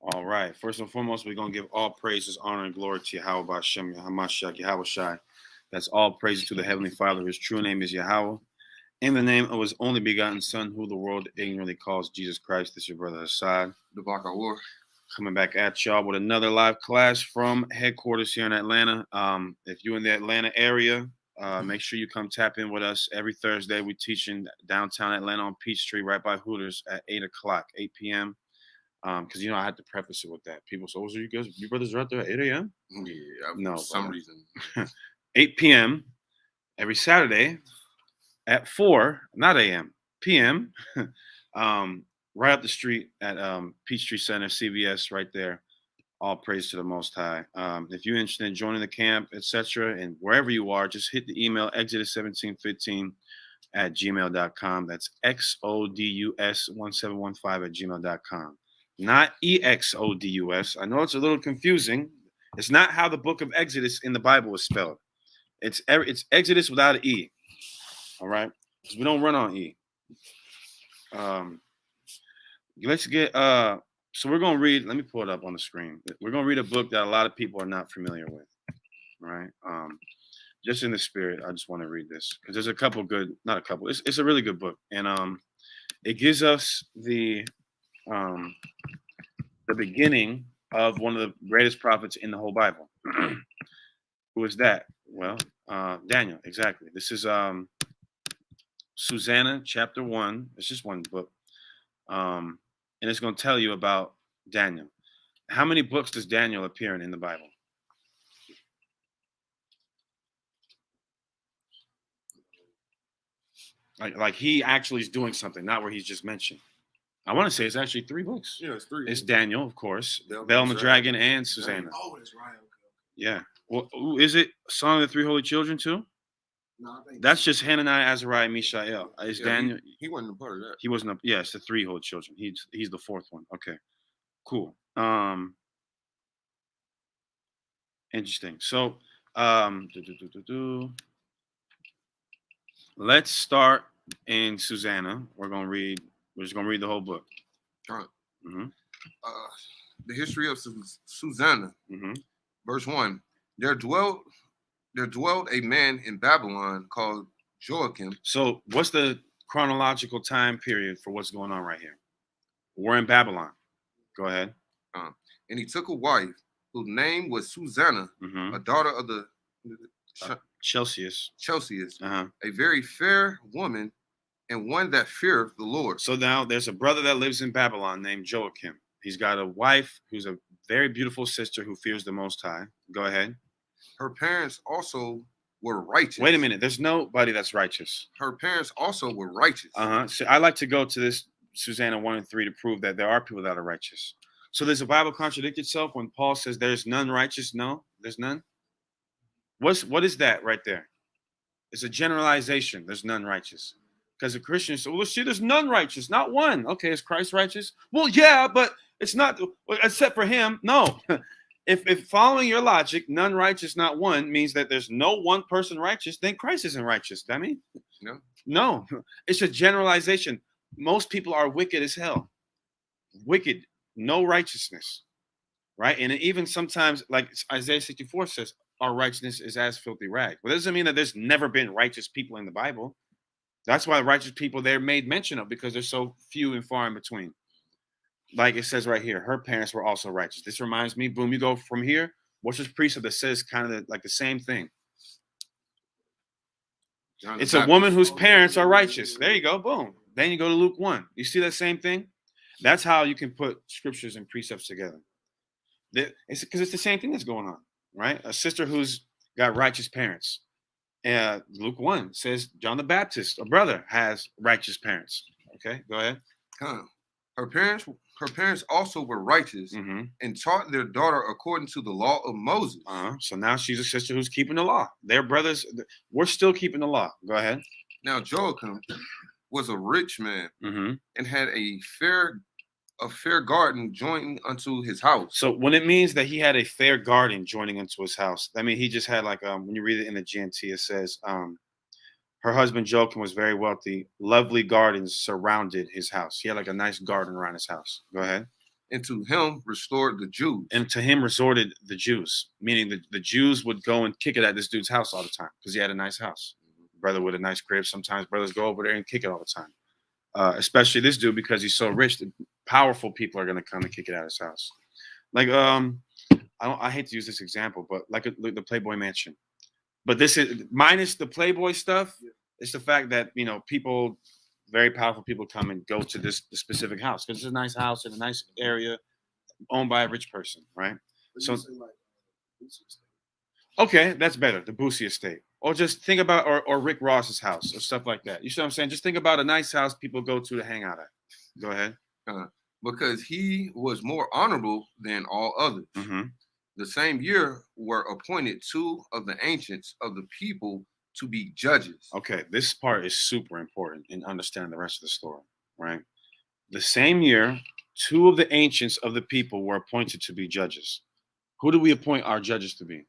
All right. First and foremost, we're going to give all praises, honor, and glory to Yahweh Bashem, Yahamashak, Yahweh Shai. That's all praises to the Heavenly Father. His true name is Yahweh. In the name of his only begotten Son, who the world ignorantly calls Jesus Christ. This is your brother Hassad. The Block of War. Coming back at y'all with another live class from headquarters here in Atlanta. If you're in the Atlanta area, make sure you come tap in with us every Thursday. We teach in downtown Atlanta on Peachtree, right by Hooters at 8 p.m. Because I had to preface it with that. People say, "Oh, so you brothers are out there at 8 a.m.?" Yeah, no, for some reason. 8 p.m. every Saturday at 4, not a.m. p.m. Right up the street at Peachtree Center, CVS, right there. All praise to the Most High. If you're interested in joining the camp, etc., and wherever you are, just hit the email exodus1715@gmail.com. That's XODUS1715@gmail.com. Not EXODUS. I know it's a little confusing. It's not how the book of Exodus in the Bible is spelled. It's Exodus without an E. All right? Because we don't run on E. Let's get so we're going to read, let me pull it up on the screen. We're going to read a book that a lot of people are not familiar with. Right? Just in the spirit, I just want to read this because there's a couple good, not a couple. It's a really good book, and it gives us the beginning of one of the greatest prophets in the whole Bible. Who is that? Well, Daniel. Exactly. This is Susanna, chapter 1. It's just one book, and it's going to tell you about Daniel. How many books does Daniel appear in the Bible? Like he actually is doing something, not where he's just mentioned. I want to say it's actually 3 books. Yeah, it's 3. It's Daniel, of course, Belma Dragon, and Susanna. Oh, that's right. Okay. Yeah. Well, is it Song of the 3 Holy Children too? No, I think that's just Hananiah, Azariah, Mishael. Is Daniel? He wasn't a part of that. He wasn't. Yeah, it's the 3 Holy Children. He's the 4th one. Okay, cool. Interesting. So, let's start in Susanna. We're just gonna read the whole book. All right. Mm-hmm. The history of Susanna. Mm-hmm. Verse 1. There dwelt a man in Babylon called Joachim. So what's the chronological time period for what's going on right here? We're in Babylon. Go ahead. And he took a wife whose name was Susanna, mm-hmm. a daughter of the Chelcius, a very fair woman, and one that feareth the Lord. So now there's a brother that lives in Babylon named Joachim. He's got a wife who's a very beautiful sister who fears the Most High. Go ahead. Her parents also were righteous. Wait a minute. There's nobody that's righteous. Her parents also were righteous. So I like to go to this Susanna 1 and 3 to prove that there are people that are righteous. So does the Bible contradict itself when Paul says there's none righteous? No, there's none. What is that right there? It's a generalization. There's none righteous. Because the Christians say, well, see, there's none righteous, not one. Okay, is Christ righteous? Well, yeah, but it's not, except for him. No. If following your logic, none righteous, not one, means that there's no one person righteous, then Christ isn't righteous. I mean, no. It's a generalization. Most people are wicked as hell. Wicked, no righteousness, right? And even sometimes, like Isaiah 64 says, our righteousness is as filthy rag. Well, that doesn't mean that there's never been righteous people in the Bible. That's why righteous people they're made mention of, because they're so few and far in between. Like it says right here, her parents were also righteous. This reminds me, boom, you go from here. What's this precept that says kind of like the same thing? It's a woman whose parents are righteous. There you go, boom. Then you go to Luke 1. You see that same thing? That's how you can put scriptures and precepts together. It's because it's the same thing that's going on, right? A sister who's got righteous parents. Luke 1 says John the Baptist, a brother, has righteous parents. Okay, go ahead. Her parents also were righteous and taught their daughter according to the law of Moses. So now she's a sister who's keeping the law. They're brothers. We're still keeping the law. Go ahead. Now Joachim was a rich man and had a fair garden joining unto his house. So when it means that he had a fair garden joining into his house, I mean he just had like when you read it in the GNT, it says Her husband Joachim was very wealthy. Lovely gardens surrounded his house. He had like a nice garden around his house. Go ahead. And to him restored the Jews. And to him resorted the Jews, meaning the Jews would go and kick it at this dude's house all the time because he had a nice house. Brother with a nice crib. Sometimes brothers go over there and kick it all the time. Especially this dude because he's so rich. The powerful people are going to come and kick it at his house. Like, I hate to use this example, but like the Playboy Mansion. But this is minus the Playboy stuff. It's the fact that, you know, people, very powerful people come and go to this specific house because it's a nice house in a nice area owned by a rich person, right? So, okay, that's better. The Boosie estate. Or just think about, or Rick Ross's house or stuff like that. You see what I'm saying? Just think about a nice house people go to hang out at. Go ahead. Because he was more honorable than all others. Mm-hmm. The same year were appointed 2 of the ancients of the people to be judges. Okay, this part is super important in understanding the rest of the story, right? The same year, 2 of the ancients of the people were appointed to be judges. Who do we appoint our judges to be?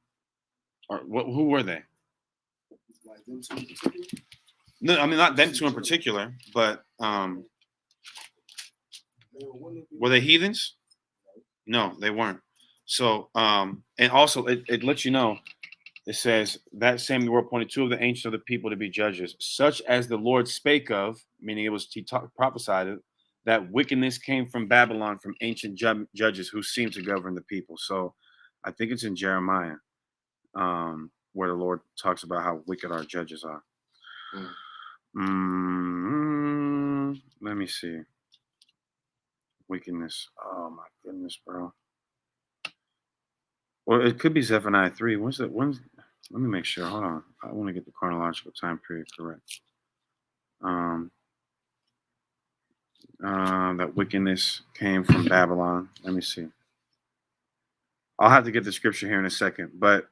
Or who were they? No, I mean not them 2 in particular, but were they heathens? No, they weren't. So, and also it lets you know, it says that same year were appointed 2 of the ancients of the people to be judges, such as the Lord spake of, meaning it was prophesied it, that wickedness came from Babylon from ancient judges who seemed to govern the people. So I think it's in Jeremiah where the Lord talks about how wicked our judges are. Let me see. Wickedness. Oh my goodness, bro. Well, it could be Zephaniah 3. Let me make sure. Hold on. I want to get the chronological time period correct. That wickedness came from Babylon. Let me see. I'll have to get the scripture here in a second. But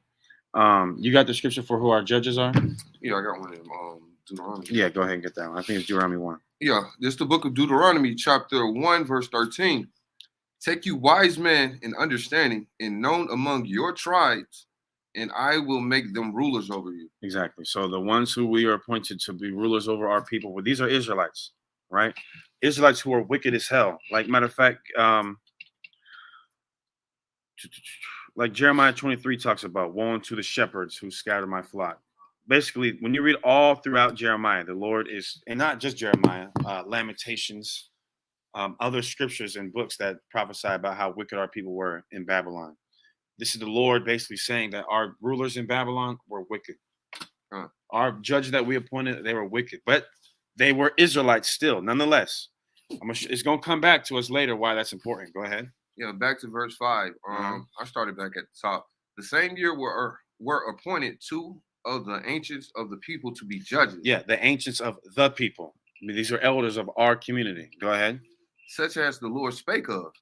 you got the scripture for who our judges are? Yeah, I got one in Deuteronomy. Yeah, go ahead and get that one. I think it's Deuteronomy 1. Yeah, this is the book of Deuteronomy, chapter 1, verse 13. Take you wise men in understanding and known among your tribes, and I will make them rulers over you. Exactly. So the ones who we are appointed to be rulers over our people, well, these are Israelites, right? Israelites who are wicked as hell. Like, matter of fact, like Jeremiah 23 talks about, woe unto the shepherds who scatter my flock. Basically, when you read all throughout Jeremiah, the Lord is, and not just Jeremiah, Lamentations, other scriptures and books that prophesy about how wicked our people were in Babylon. This is the Lord basically saying that our rulers in Babylon were wicked. Our judges that we appointed, they were wicked, but they were Israelites still, nonetheless. It's going to come back to us later why that's important. Go ahead. Yeah, back to verse 5. I started back at the top. The same year were appointed 2 of the ancients of the people to be judges. Yeah, the ancients of the people. I mean, these are elders of our community. Go ahead. Such as the Lord spake of,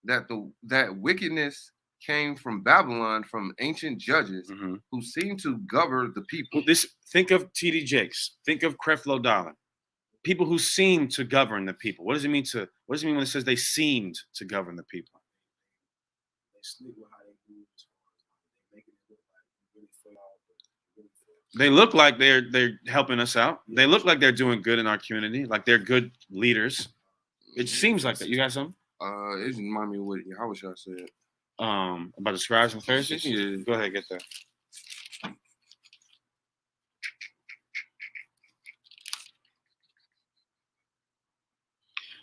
that wickedness came from Babylon from ancient judges who seemed to govern the people. Think of T.D. Jakes. Think of Creflo Dollar. People who seem to govern the people. What does it mean when it says they seemed to govern the people? They look like they're helping us out. They look like they're doing good in our community, like they're good leaders. It seems like that. You got something? It remind me of what how should I say it? About the scribes and Pharisees? Yeah. Go ahead, get that.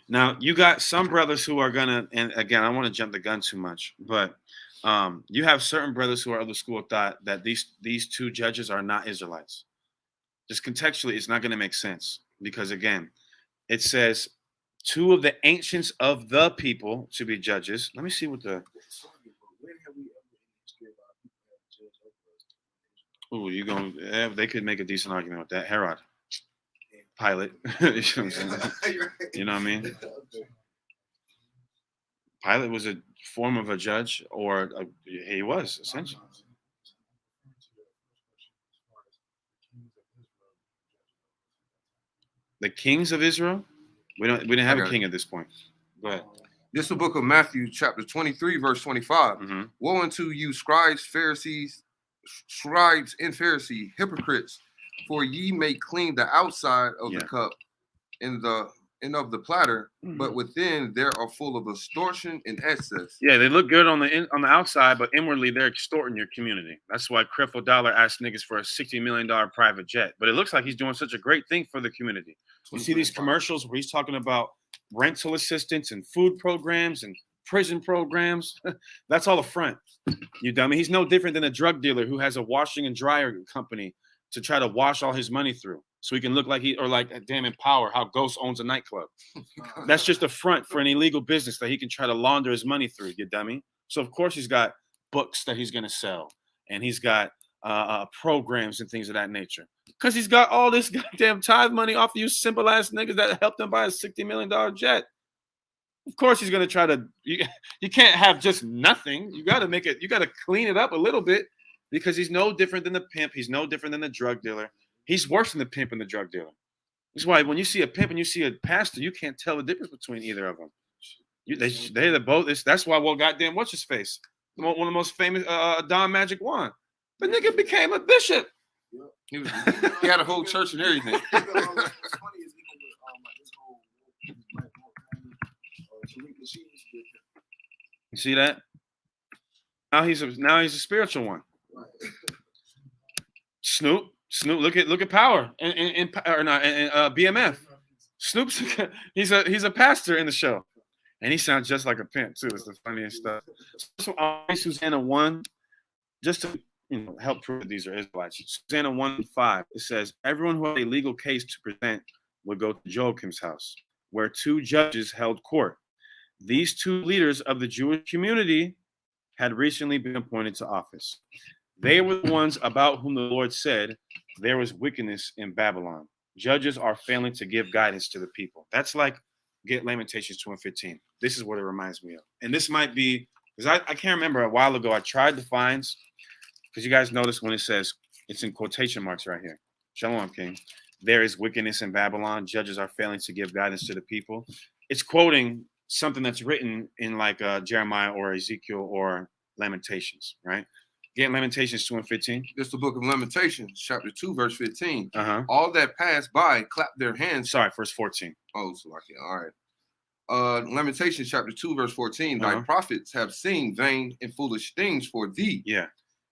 Now, you got some brothers who are gonna, and again, I don't want to jump the gun too much, but you have certain brothers who are of the school of thought that these 2 judges are not Israelites. Just contextually, it's not going to make sense because, again, it says 2 of the ancients of the people to be judges. Let me see what the. Oh, you going? They could make a decent argument with that. Herod, Pilate. You know what I mean? Pilate was a form of a judge, or he was essentially. The kings of Israel? We didn't have a king at this point. Go ahead. This is the book of Matthew, chapter 23, verse 25. Woe unto you, scribes and Pharisees, hypocrites, For ye may clean the outside of Yeah. the cup and of the platter, but within there are full of extortion and excess. Yeah, they look good on the outside, but inwardly they're extorting your community. That's why Creflo Dollar asked niggas for a $60 million private jet. But it looks like he's doing such a great thing for the community. You see these commercials where he's talking about rental assistance and food programs and prison programs. That's all a front. You dummy. He's no different than a drug dealer who has a washing and dryer company to try to wash all his money through. So he can look like like damn Empower, how Ghost owns a nightclub. That's just a front for an illegal business that he can try to launder his money through, you dummy. So of course he's got books that he's gonna sell, and he's got programs and things of that nature. Because he's got all this goddamn tithe money off of you simple ass niggas that helped him buy a $60 million jet. Of course he's gonna try to. You can't have just nothing. You gotta make it. You gotta clean it up a little bit, because he's no different than the pimp. He's no different than the drug dealer. He's worse than the pimp and the drug dealer. That's why when you see a pimp and you see a pastor, you can't tell the difference between either of them. They're both. That's why, well, goddamn, what's his face? One of the most famous, Don Magic Juan. The nigga became a bishop. He had a whole church and everything. You see that? Now he's a spiritual one. Snoop, look at Power and BMF. Snoop's he's a pastor in the show, and he sounds just like a pimp too. It's the funniest stuff. So Susanna 1, just to help prove that these are Israelites. Susanna 1:5, it says everyone who had a legal case to present would go to Joachim's house, where 2 judges held court. These 2 leaders of the Jewish community had recently been appointed to office. They were the ones about whom the Lord said, there was wickedness in Babylon. Judges are failing to give guidance to the people. That's like get Lamentations 2:15. This is what it reminds me of. And this might be, because I can't remember, a while ago I tried to find, because you guys notice when it says, it's in quotation marks right here. Shalom, King. There is wickedness in Babylon. Judges are failing to give guidance to the people. It's quoting something that's written in like Jeremiah or Ezekiel or Lamentations, right? Get Lamentations 2:15. This is the book of Lamentations, chapter 2, verse 15. Uh-huh. All that passed by clapped their hands. Sorry, verse 14. Oh, so okay, all right. Lamentations chapter 2, verse 14. Thy prophets have seen vain and foolish things for thee. Yeah.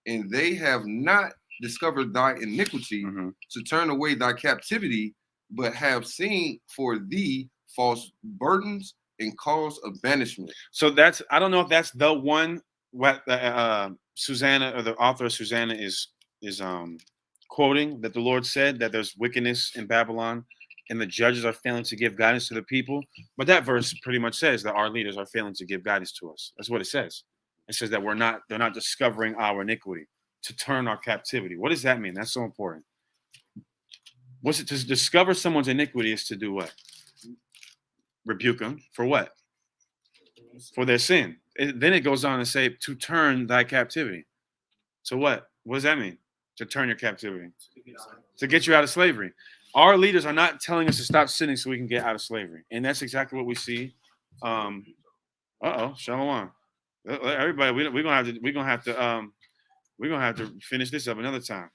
And they have not discovered thy iniquity to turn away thy captivity, but have seen for thee false burdens and cause of banishment. So that's, I don't know if that's the one what Susanna, or the author of Susanna, is quoting, that the Lord said that there's wickedness in Babylon and the judges are failing to give guidance to the people. But that verse pretty much says that our leaders are failing to give guidance to us. That's what it says. It says that they're not discovering our iniquity to turn our captivity. What does that mean? That's so important. What's it to discover someone's iniquity is to do what? Rebuke them for what? For their sin. Then it goes on to say to turn thy captivity. So what? What does that mean? To turn your captivity. To get you out of slavery. Our leaders are not telling us to stop sinning so we can get out of slavery. And that's exactly what we see. Shalom. Everybody, we're gonna have to finish this up another time.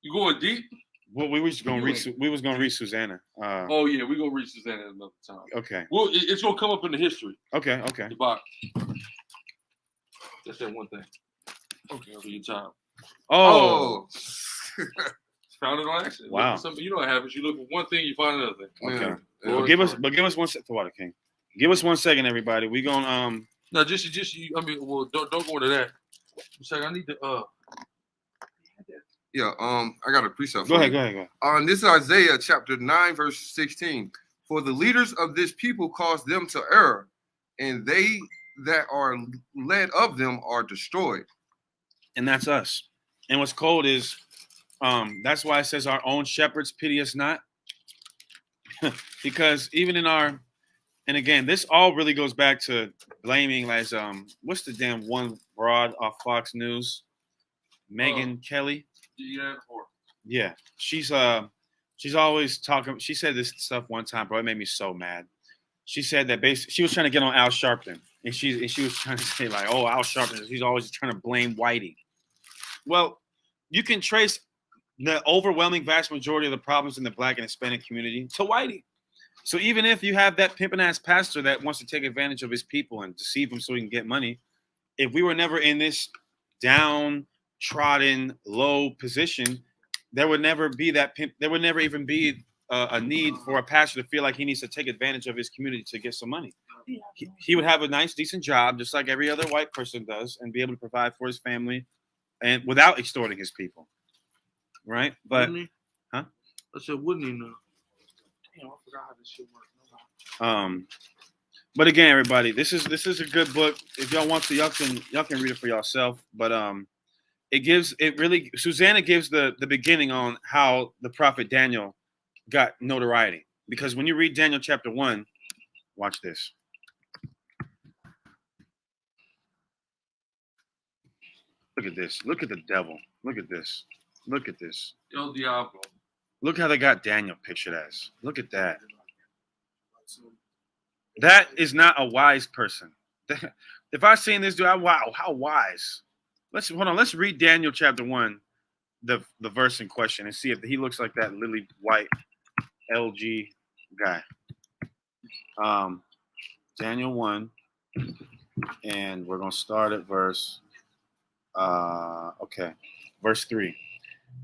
You going deep? Well, we was gonna read Susanna. Oh yeah, we're gonna read Susanna another time. Okay. Well, it's gonna come up in the history. Okay. The box. That's that one thing. Okay, for your time. Oh. Found it on accident. Wow. You know what happens? You look for one thing, you find another thing. Okay. Yeah. Well, give us 1 second. Water King. Give us 1 second, everybody. We gonna No, just you. I mean, well, don't go into that. I'm saying I need to Yeah, I got a precept. Go ahead. This is Isaiah chapter 9, verse 16. For the leaders of this people cause them to err, and they that are led of them are destroyed. And that's us. And what's cold is, that's why it says our own shepherds pity us not. Because even in our, and again, this all really goes back to blaming, as what's the damn one broad off Fox News? Megyn Kelly. Yeah, she's always talking. She said this stuff one time, bro. It made me so mad. She said that basically she was trying to get on Al Sharpton, and she was trying to say like, oh, Al Sharpton, he's always trying to blame Whitey. Well, you can trace the overwhelming vast majority of the problems in the Black and Hispanic community to whitey. So even if you have that pimping ass pastor that wants to take advantage of his people and deceive them so he can get money, if we were never in this downtrodden, low position, there would never be that pimp. There would never even be a need for a pastor to feel like he needs to take advantage of his community to get some money. He would have a nice, decent job, just like every other white person does, and be able to provide for his family, and without extorting his people. Right? But, huh? I said, wouldn't he know? Damn, I forgot how this shit works. But again, everybody, this is a good book. If y'all want to, y'all can read it for yourself. But Susanna gives the beginning on how the prophet Daniel got notoriety. Because when you read Daniel chapter 1, watch this. Look at this. Look at the devil. Look at this. Look at this. El Diablo. Look how they got Daniel pictured as. Look at that. That is not a wise person. If I seen this dude, wow, how wise. Let's read Daniel chapter 1, the verse in question, and see if he looks like that lily white LG guy. Daniel 1, and we're gonna start at verse 3.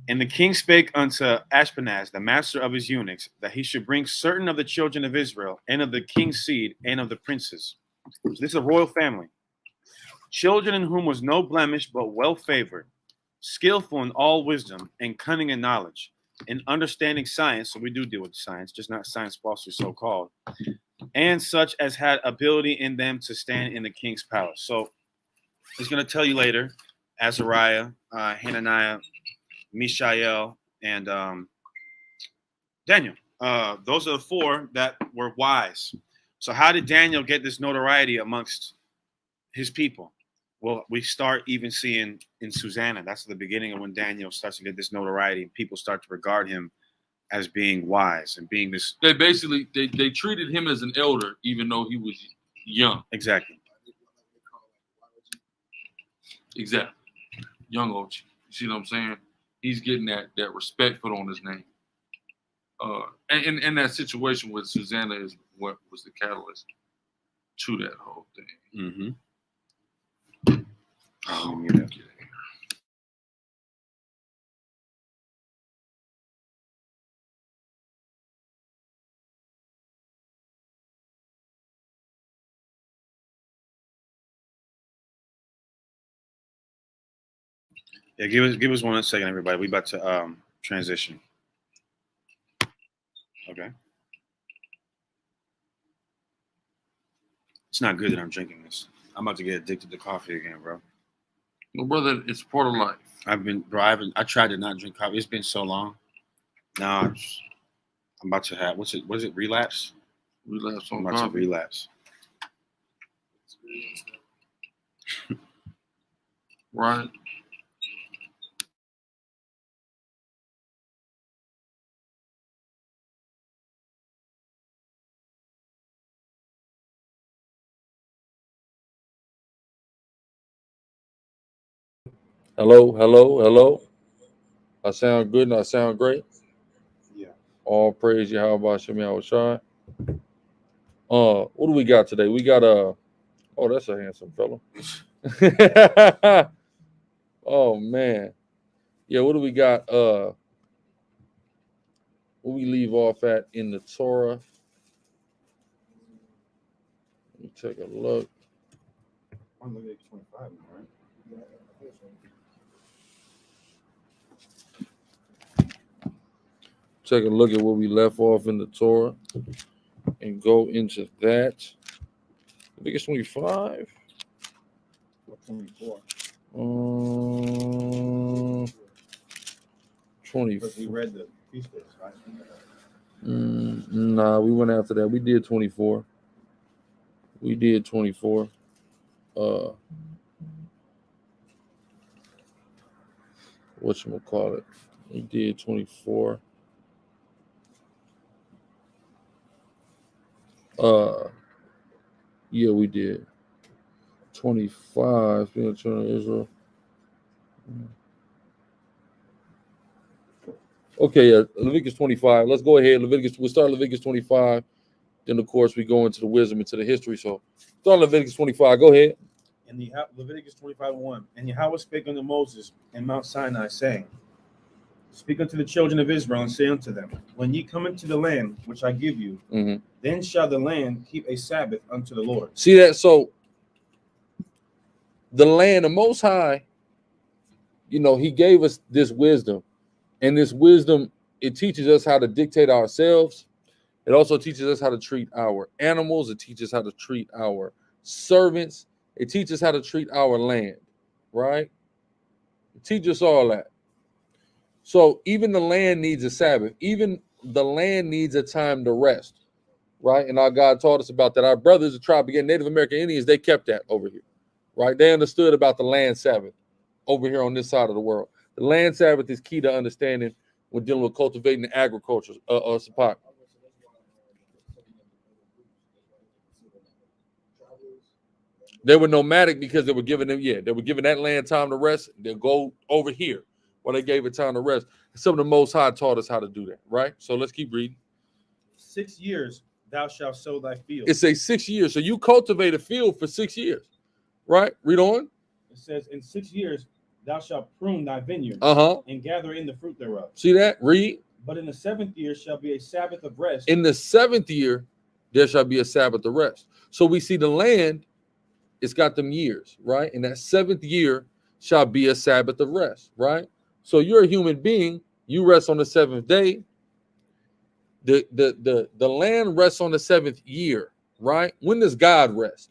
And the king spake unto Ashpenaz, the master of his eunuchs, that he should bring certain of the children of Israel, and of the king's seed, and of the princes. So this is a royal family. Children in whom was no blemish, but well favored, skillful in all wisdom, and cunning in knowledge, in understanding science. So we do deal with science, just not science fosters, so called, and such as had ability in them to stand in the king's palace. So he's going to tell you later, Azariah, Hananiah, Mishael, and Daniel. Those are the 4 that were wise. So how did Daniel get this notoriety amongst his people? Well, we start even seeing in Susanna. That's the beginning of when Daniel starts to get this notoriety, and people start to regard him as being wise and being this. They basically they treated him as an elder, even though he was young. Exactly. Exactly. Young OG. You see what I'm saying? He's getting that respect put on his name. And that situation with Susanna is what was the catalyst to that whole thing. Mm-hmm. Yeah, give us 1 second, everybody. We about to transition. Okay. It's not good that I'm drinking this. I'm about to get addicted to coffee again, bro. Well, brother, it's part of life. I tried to not drink coffee. It's been so long. Now I'm about to have, what is it, relapse? Relapse on I'm about coffee. to relapse. Right. Hello. I sound good and I sound great. Yeah. All praise Yahweh Shem Yahushai. What do we got today? We got oh, that's a handsome fellow. Oh man. Yeah, what do we got? What we leave off at in the Torah. Let me take a look. I'm looking at 25, right? Take a look at where we left off in the Torah and go into that. I think it's 25. 24. 20. Because we read the feast days, right? Nah, we went after that. We did 24. Whatchamacallit? We did 24. Yeah, we did. 25, being children of Israel. Okay, Leviticus 25. Let's go ahead. We'll start Leviticus 25. Then, of course, we go into the wisdom, into the history. So, start Leviticus 25. Go ahead. And the Leviticus 25:1. And Yahweh spake unto Moses in Mount Sinai, saying, Speak unto the children of Israel, and say unto them, When ye come into the land which I give you, then shall the land keep a Sabbath unto the Lord. See that? So, the land, the Most High, he gave us this wisdom. And this wisdom, it teaches us how to dictate ourselves. It also teaches us how to treat our animals. It teaches how to treat our servants. It teaches how to treat our land, right? It teaches us all that. So even the land needs a Sabbath. Even the land needs a time to rest, right? And our God taught us about that. Our brothers, the tribe, again, Native American Indians, they kept that over here, right? They understood about the land Sabbath over here on this side of the world. The land Sabbath is key to understanding when dealing with cultivating and agriculture, Sapak. They were nomadic because they were giving that land time to rest. They'll go over here while they gave it time to rest. Some of the Most High taught us how to do that, right? So let's keep reading. 6 years thou shalt sow thy field. It says 6 years. So you cultivate a field for 6 years, right? Read on. It says, In 6 years thou shalt prune thy vineyard, and gather in the fruit thereof. See that? Read. But in the 7th year shall be a Sabbath of rest. In the 7th year, there shall be a Sabbath of rest. So we see the land, it's got them years, right? And that 7th year shall be a Sabbath of rest, right? So you're a human being. You rest on the 7th day. The land rests on the 7th year, right? When does God rest?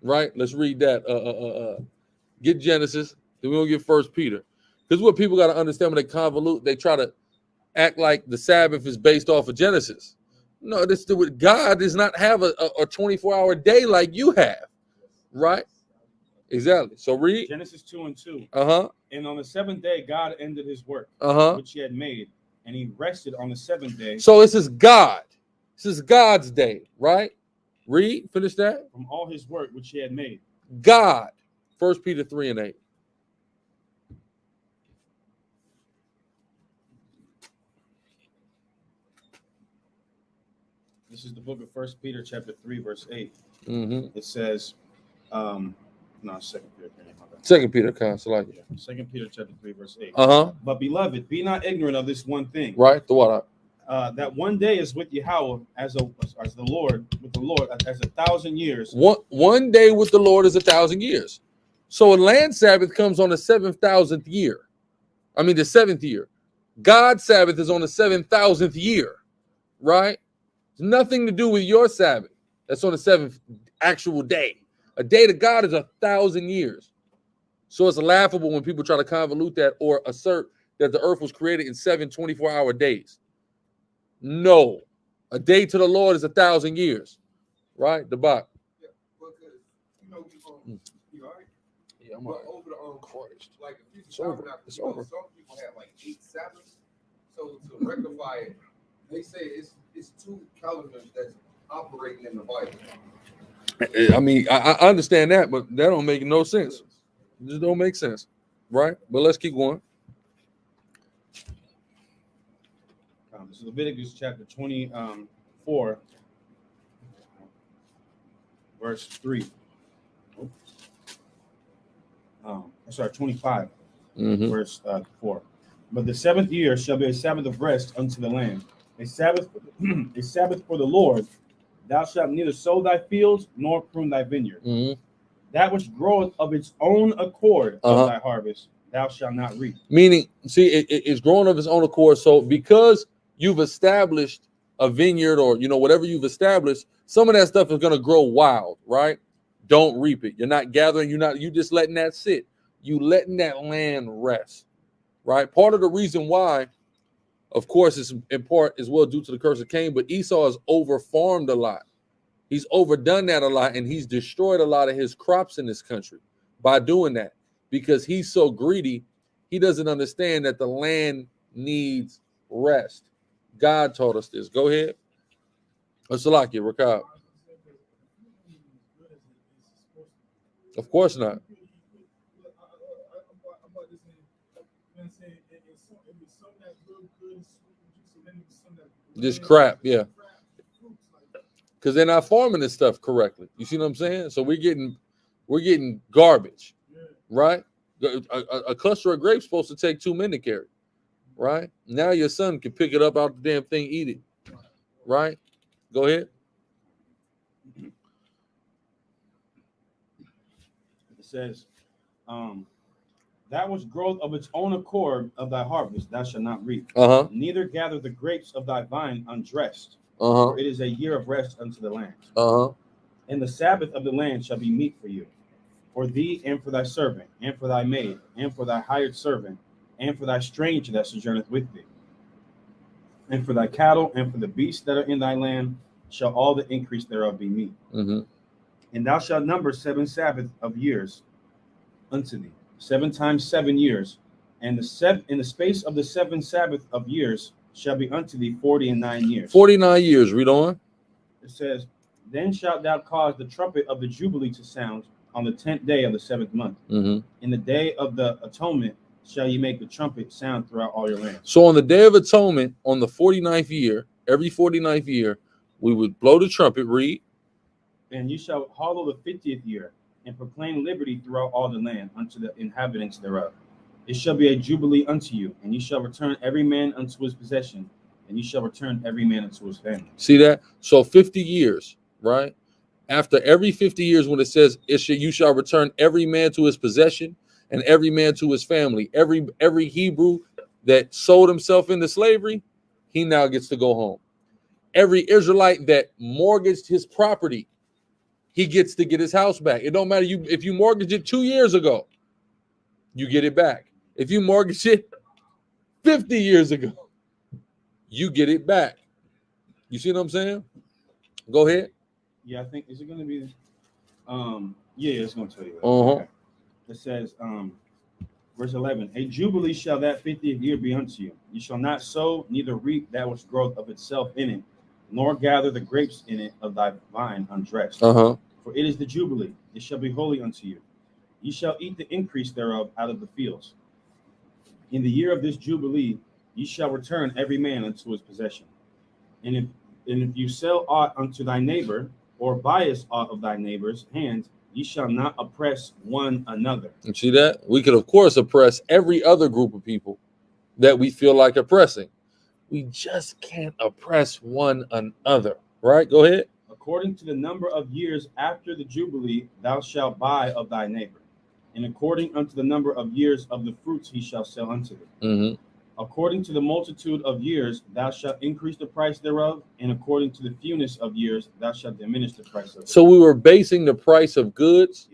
Right? Let's read that. Get Genesis. Then we'll get 1 Peter. Because what people got to understand when they convolute, they try to act like the Sabbath is based off of Genesis. No, God does not have a 24-hour day like you have, right? Exactly. So read Genesis 2:2. And on the 7th day, God ended his work, which he had made, and he rested on the 7th day. So this is God. This is God's day, right? Read. Finish that. From all his work which he had made. God. 1 Peter 3:8. This is the book of 1 Peter chapter 3, verse 8. It says, no, 2 Peter. 2 Peter, like it. 2 Peter chapter 3, verse 8. But beloved, be not ignorant of this one thing. Right, the what? That one day is with Yahweh as the Lord, with the Lord as 1,000 years. One day with the Lord is 1,000 years. So a land Sabbath comes on the 7,000th year. I mean the 7th year. God's Sabbath is on the 7,000th year, right? It's nothing to do with your Sabbath. That's on the 7th actual day. A day to God is 1,000 years. So it's laughable when people try to convolute that or assert that the earth was created in 7 24-hour days. No. A day to the Lord is 1,000 years. Right? The Bach. Yeah, because, you all right? Yeah, I'm but all right. over the Christ. like a few It's over. It's It's over. Some people have like 8 Sabbaths. So to rectify it, they say it's 2 calendars that's operating in the Bible. I mean, I understand that, but that don't make no sense. It just don't make sense, right? But let's keep going. This is Leviticus chapter 24, verse 3. Sorry, 25, verse 4. But the 7th year shall be a Sabbath of rest unto the land, a Sabbath for the Lord. Thou shalt neither sow thy fields nor prune thy vineyard. That which groweth of its own accord of thy harvest, thou shalt not reap. Meaning, see, it's growing of its own accord. So because you've established a vineyard or, whatever you've established, some of that stuff is going to grow wild, right? Don't reap it. You're not gathering. You just letting that sit. You letting that land rest, right? Part of the reason why, of course, it's in part as well due to the curse of Cain, but Esau has over-farmed a lot. He's overdone that a lot, and he's destroyed a lot of his crops in this country by doing that because he's so greedy. He doesn't understand that the land needs rest. God taught us this. Go ahead. Salakia, Rakab. Of course not. This crap, yeah. Because they're not farming this stuff correctly. You see what I'm saying? So we're getting garbage, right? A cluster of grapes supposed to take 2 men to carry, right? Now your son can pick it up out the damn thing, eat it, right? Go ahead. It says, that which growth of its own accord of thy harvest thou shalt not reap. Neither gather the grapes of thy vine undressed. For it is a year of rest unto the land. And the Sabbath of the land shall be meat for you, for thee and for thy servant, and for thy maid, and for thy hired servant, and for thy stranger that sojourneth with thee. And for thy cattle, and for the beasts that are in thy land, shall all the increase thereof be meat. And thou shalt number 7 Sabbath of years unto thee, 7 times 7 years, and in the space of the 7 Sabbath of years shall be unto thee 49 years. 49 years. Read on. It says, then shalt thou cause the trumpet of the Jubilee to sound on the 10th day of the 7th month. In the day of the atonement shall you make the trumpet sound throughout all your land. So on the day of atonement, on the 49th year, every 49th year, we would blow the trumpet, read. And you shall hallow the 50th year, and proclaim liberty throughout all the land unto the inhabitants thereof. It shall be a jubilee unto you, and you shall return every man unto his possession, and you shall return every man unto his family. See that? So 50 years, right? After every 50 years, when it says you shall return every man to his possession and every man to his family, every Hebrew that sold himself into slavery, he now gets to go home. Every Israelite that mortgaged his property, he gets to get his house back. It don't matter if you mortgaged it 2 years ago, you get it back. If you mortgaged it 50 years ago, you get it back. You see what I'm saying? Go ahead. Yeah, I think, is it going to be, yeah, it's going to tell you that. Okay. It says, verse 11, a jubilee shall that 50th year be unto you. You shall not sow, neither reap that which groweth of itself in it, nor gather the grapes in it of thy vine undressed. For it is the jubilee, it shall be holy unto you. Ye shall eat the increase thereof out of the fields. In the year of this jubilee, ye shall return every man unto his possession. And if you sell aught unto thy neighbor, or buyest aught of thy neighbor's hand, ye shall not oppress one another. You see that? We could, of course, oppress every other group of people that we feel like oppressing. We just can't oppress one another. Right? Go ahead. According to the number of years after the Jubilee, thou shalt buy of thy neighbor. And according unto the number of years of the fruits he shall sell unto thee. According to the multitude of years, thou shalt increase the price thereof, and according to the fewness of years, thou shalt diminish the price of it. So we were basing the price of goods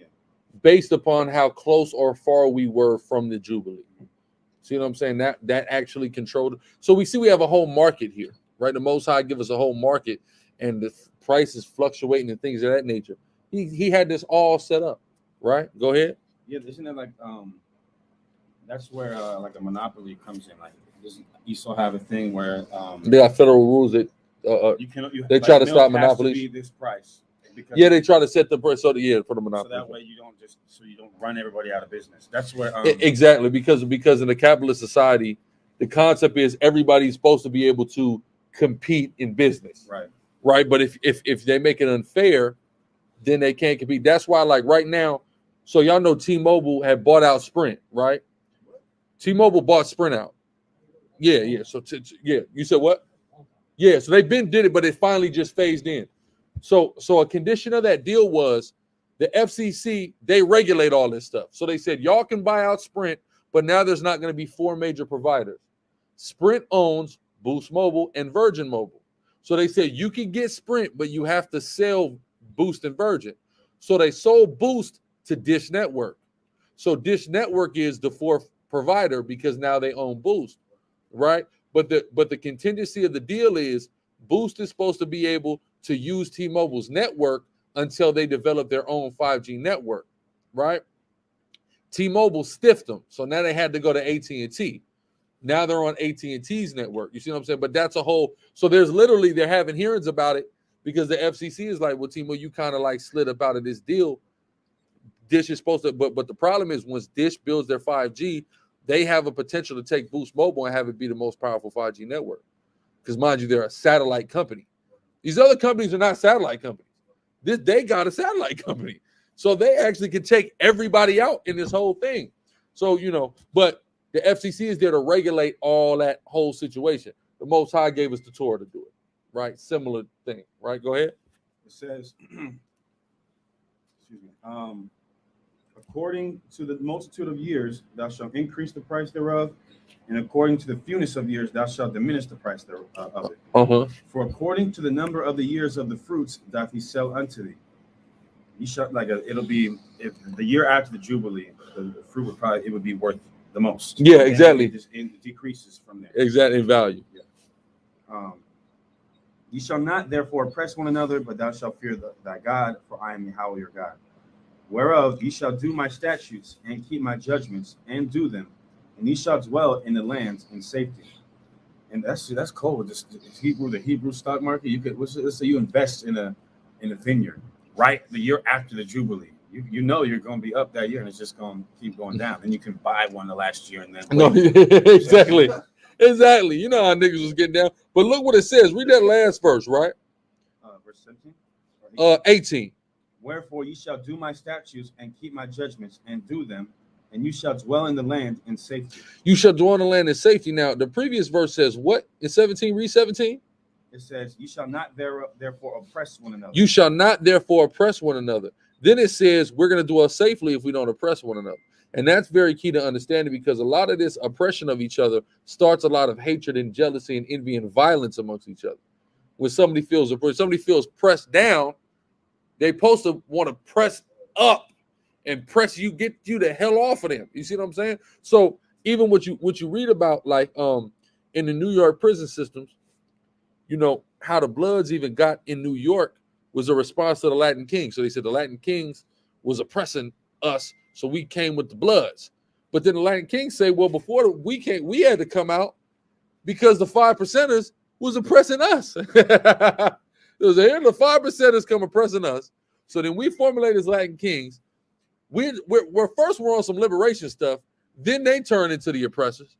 based upon how close or far we were from the Jubilee. See what I'm saying? That actually controlled. So we see we have a whole market here, right? The Most High give us a whole market, and the price is fluctuating and things of that nature. He had this all set up, right? Go ahead. Yeah, isn't it like that's where like a monopoly comes in. Like you still have a thing where they got federal rules that they try to stop monopolies. To be this price. Yeah, they try to set the price for the monopoly. So that way you don't run everybody out of business. That's where exactly because in a capitalist society, the concept is everybody's supposed to be able to compete in business. Right. But if they make it unfair, then they can't compete. That's why, like right now, so y'all know T-Mobile had bought out Sprint, right? T-Mobile bought Sprint out. Yeah. So you said what? Yeah. So they did it, but it finally just phased in. So a condition of that deal was the FCC, they regulate all this stuff. So they said, y'all can buy out Sprint, but now there's not going to be 4 major providers. Sprint owns Boost Mobile and Virgin Mobile. So they said you can get Sprint, but you have to sell Boost and Virgin. So they sold Boost to Dish Network. So Dish Network is the 4th provider because now they own Boost, right? But the contingency of the deal is Boost is supposed to be able to use T-Mobile's network until they develop their own 5G network, right? T-Mobile stiffed them, so now they had to go to AT&T. Now they're on AT&T's network. You see what I'm saying? But that's a whole. So they're having hearings about it because the FCC is like, well, T-Mobile, you kind of like slid up out of this deal. Dish is supposed to, but the problem is once Dish builds their 5G, they have a potential to take Boost Mobile and have it be the most powerful 5G network. Because mind you, they're a satellite company. These other companies are not satellite companies. They got a satellite company. So they actually can take everybody out in this whole thing. So, but the FCC is there to regulate all that whole situation. The Most High gave us the Torah to do it, right? Similar thing, right? Go ahead. It says, excuse me, according to the multitude of years, thou shalt increase the price thereof, and according to the fewness of years, thou shalt diminish the price thereof of it. For according to the number of the years of the fruits doth he sell unto thee. You shall it'll be if the year after the Jubilee, the fruit would be worth the most. Yeah, exactly. It decreases from there. Exactly, in value. Yeah. Ye shall not therefore oppress one another, but thou shalt fear thy God, for I am Yahweh your God. Whereof ye shall do my statutes and keep my judgments and do them, and ye shall dwell in the lands in safety. And that's cool. The Hebrew stock market. Let's say you invest in a vineyard, right? The year after the Jubilee, you know you're going to be up that year, and it's just going to keep going down. And you can buy one the last year and then exactly. Exactly. You know how niggas was getting down. But look what it says. Read that last verse, right? Verse 17? 18. Wherefore ye shall do my statutes and keep my judgments and do them, and you shall dwell in the land in safety. You shall dwell in the land in safety. Now, the previous verse says what? In 17, read 17. It says, you shall not therefore oppress one another. You shall not therefore oppress one another. Then it says we're going to dwell safely if we don't oppress one another. And that's very key to understanding, because a lot of this oppression of each other starts a lot of hatred and jealousy and envy and violence amongst each other. When somebody feels pressed down, they're supposed to want to press up and get you the hell off of them. You see what I'm saying? So even what you read about, like in the New York prison systems, how the Bloods even got in New York was a response to the Latin Kings. So they said the Latin Kings was oppressing us, so we came with the Bloods. But then the Latin Kings say, well, before we came, we had to come out because the 5%ers was oppressing us. It was here the 5%ers come oppressing us. So then we formulated as Latin Kings. We're on some liberation stuff. Then they turn into the oppressors.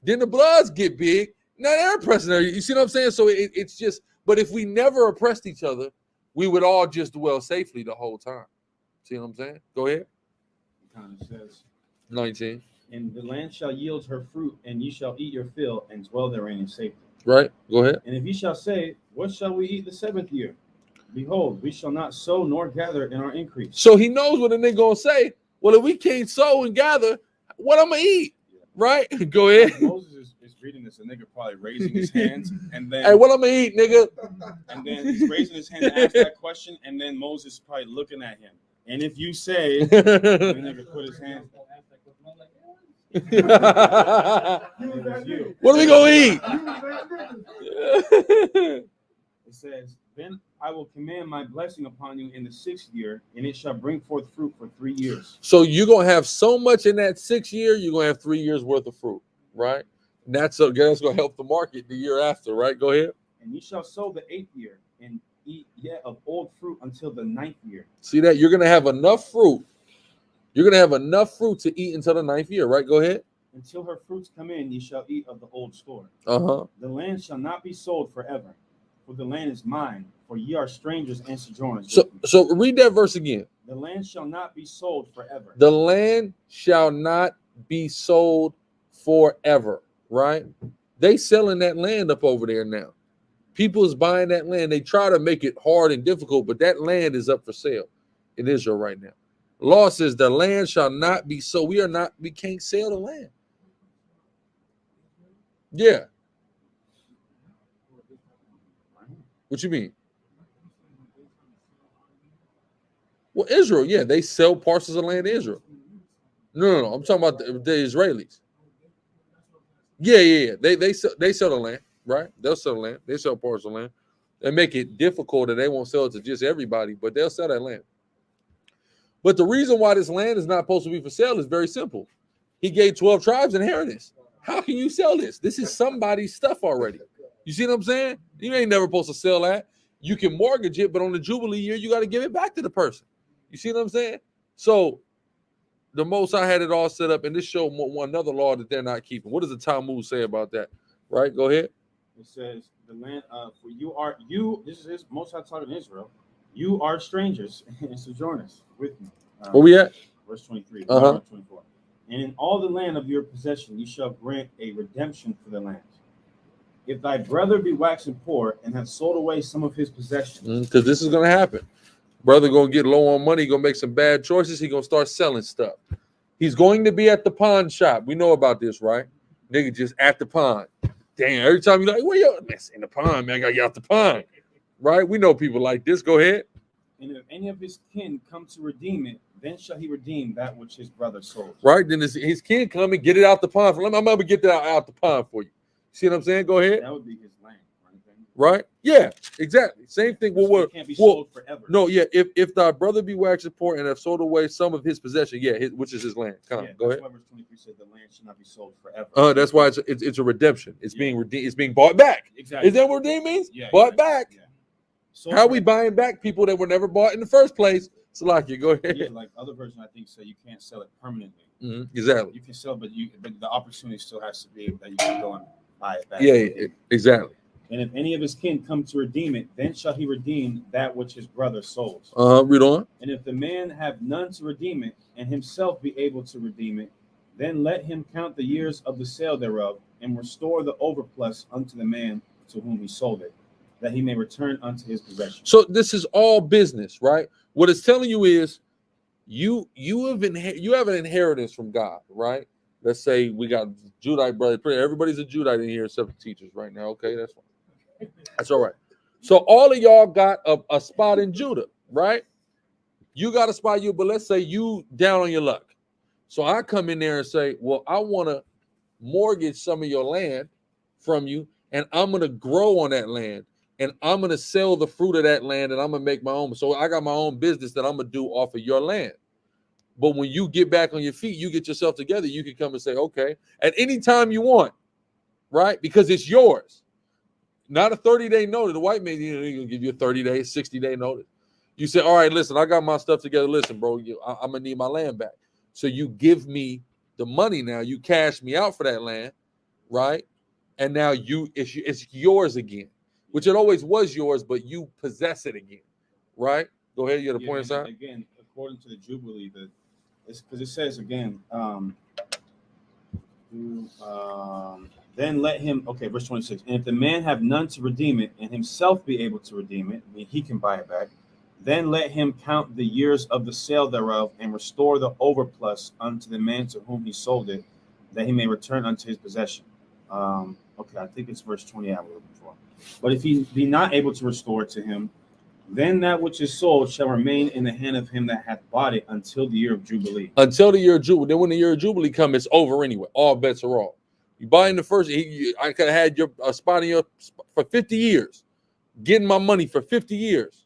Then the Bloods get big. Now they're oppressing. You see what I'm saying? So it's just, but if we never oppressed each other, we would all just dwell safely the whole time. See what I'm saying? Go ahead. It kind of says 19. And the land shall yield her fruit, and ye shall eat your fill, and dwell therein in safety. Right. Go ahead. And if ye shall say, what shall we eat the 7th year? Behold, we shall not sow nor gather in our increase. So he knows what a nigga gonna say. Well, if we can't sow and gather, what I'm gonna eat? Yeah. Right? Go ahead. Moses is reading this, a nigga probably raising his hands, and then hey, what I'm gonna eat, nigga? And then he's raising his hand to ask that question, and then Moses is probably looking at him. And if you say, the nigga put his hand. What are we gonna eat? It says, then I will command my blessing upon you in the 6th year, and it shall bring forth fruit for 3 years. So you're gonna have so much in that 6th year, you're gonna have 3 years worth of fruit, right? And that's gonna help the market the year after, right? Go ahead. And you shall sow the 8th year and eat yet of old fruit until the 9th year. See that? You're gonna have enough fruit. You're gonna have enough fruit to eat until the 9th year, right? Go ahead. Until her fruits come in, ye shall eat of the old store. The land shall not be sold forever, for the land is mine, for ye are strangers and sojourners. So read that verse again. The land shall not be sold forever. The land shall not be sold forever, right? They selling that land up over there now. People is buying that land. They try to make it hard and difficult, but that land is up for sale in Israel right now. Law says the land shall not be sold. We can't sell the land. Yeah. What you mean? Well, Israel, yeah, they sell parcels of land to Israel. No. I'm talking about the Israelis. Yeah. They sell the land, right? They'll sell the land. They sell parcels of land. They make it difficult, and they won't sell it to just everybody, but they'll sell that land. But the reason why this land is not supposed to be for sale is very simple. He gave 12 tribes inheritance. How can you sell this? This is somebody's stuff already. You see what I'm saying? You ain't never supposed to sell that. You can mortgage it, but on the Jubilee year, you got to give it back to the person. You see what I'm saying? So the Most High had it all set up, and this showed another law that they're not keeping. What does the Talmud say about that? Right? Go ahead. It says the land for you. This is Most High talking to Israel. You are strangers and sojourners with me. Where we at? Verse 23. 24. And in all the land of your possession, you shall grant a redemption for the land. If thy brother be waxing poor and have sold away some of his possessions, Because this is gonna happen. Brother gonna get low on money, gonna make some bad choices. He gonna start selling stuff. He's going to be at the pawn shop. We know about this, right? Nigga just at the pawn. Damn, every time you're like, where you? Man, in the pawn, man. I gotta get out the pawn. Right? We know people like this. Go ahead. And if any of his kin come to redeem it, then shall he redeem that which his brother sold. Right? Then his kin come and get it out the pawn. I'm gonna get that out the pawn for you. See what I'm saying? Go ahead. That would be his land, right? Yeah, exactly. Same thing. Well, it can't be sold forever. No, yeah. If thy brother be waxing poor and have sold away some of his possession, yeah, which is his land. Come on, go ahead. Verse 23 said the land should not be sold forever. That's why it's a redemption. It's being redeemed. It's being bought back. Exactly. Is that what redeem means? Yeah. Bought back. Yeah. How are we buying back people that were never bought in the first place? Salakia, go ahead. Yeah, like other version, I think, say you can't sell it permanently. Exactly. You can sell, but the opportunity still has to be that you can go and buy it back. Yeah, exactly. And if any of his kin come to redeem it, then shall he redeem that which his brother sold. Read on. And if the man have none to redeem it, and himself be able to redeem it, then let him count the years of the sale thereof, and restore the overplus unto the man to whom he sold it, that he may return unto his possession. So this is all business, right? What it's telling you is you have an inheritance from God, right? Let's say we got Judite brother. Everybody's a Judite in here except the teachers right now. Okay, that's fine. That's all right. So all of y'all got a spot in Judah, right? You got a spot, but let's say you down on your luck. So I come in there and say, well, I want to mortgage some of your land from you, and I'm going to grow on that land, and I'm going to sell the fruit of that land, and I'm going to make my own. So I got my own business that I'm going to do off of your land. But when you get back on your feet, you get yourself together, you can come and say, okay, at any time you want, right? Because it's yours. Not a 30-day notice. The white man, he's going to give you a 30-day, 60-day notice. You say, all right, listen, I got my stuff together. Listen, bro, I'm going to need my land back. So you give me the money now. You cash me out for that land, right? And now it's yours again, which it always was yours, but you possess it again, right? Go ahead. You got a point inside? Again, according to the Jubilee, because it says again, then let him, okay, verse 26. And if the man have none to redeem it, and himself be able to redeem it, I mean, he can buy it back, then let him count the years of the sale thereof, and restore the overplus unto the man to whom he sold it, that he may return unto his possession. Okay, I think it's verse 20 I was looking for. But if he be not able to restore it to him, then that which is sold shall remain in the hand of him that hath bought it until the year of Jubilee. Until the year of Jubilee. Then when the year of Jubilee comes, it's over anyway. All bets are off. You buy in the first, I could have had your spot in your for 50 years, getting my money for 50 years.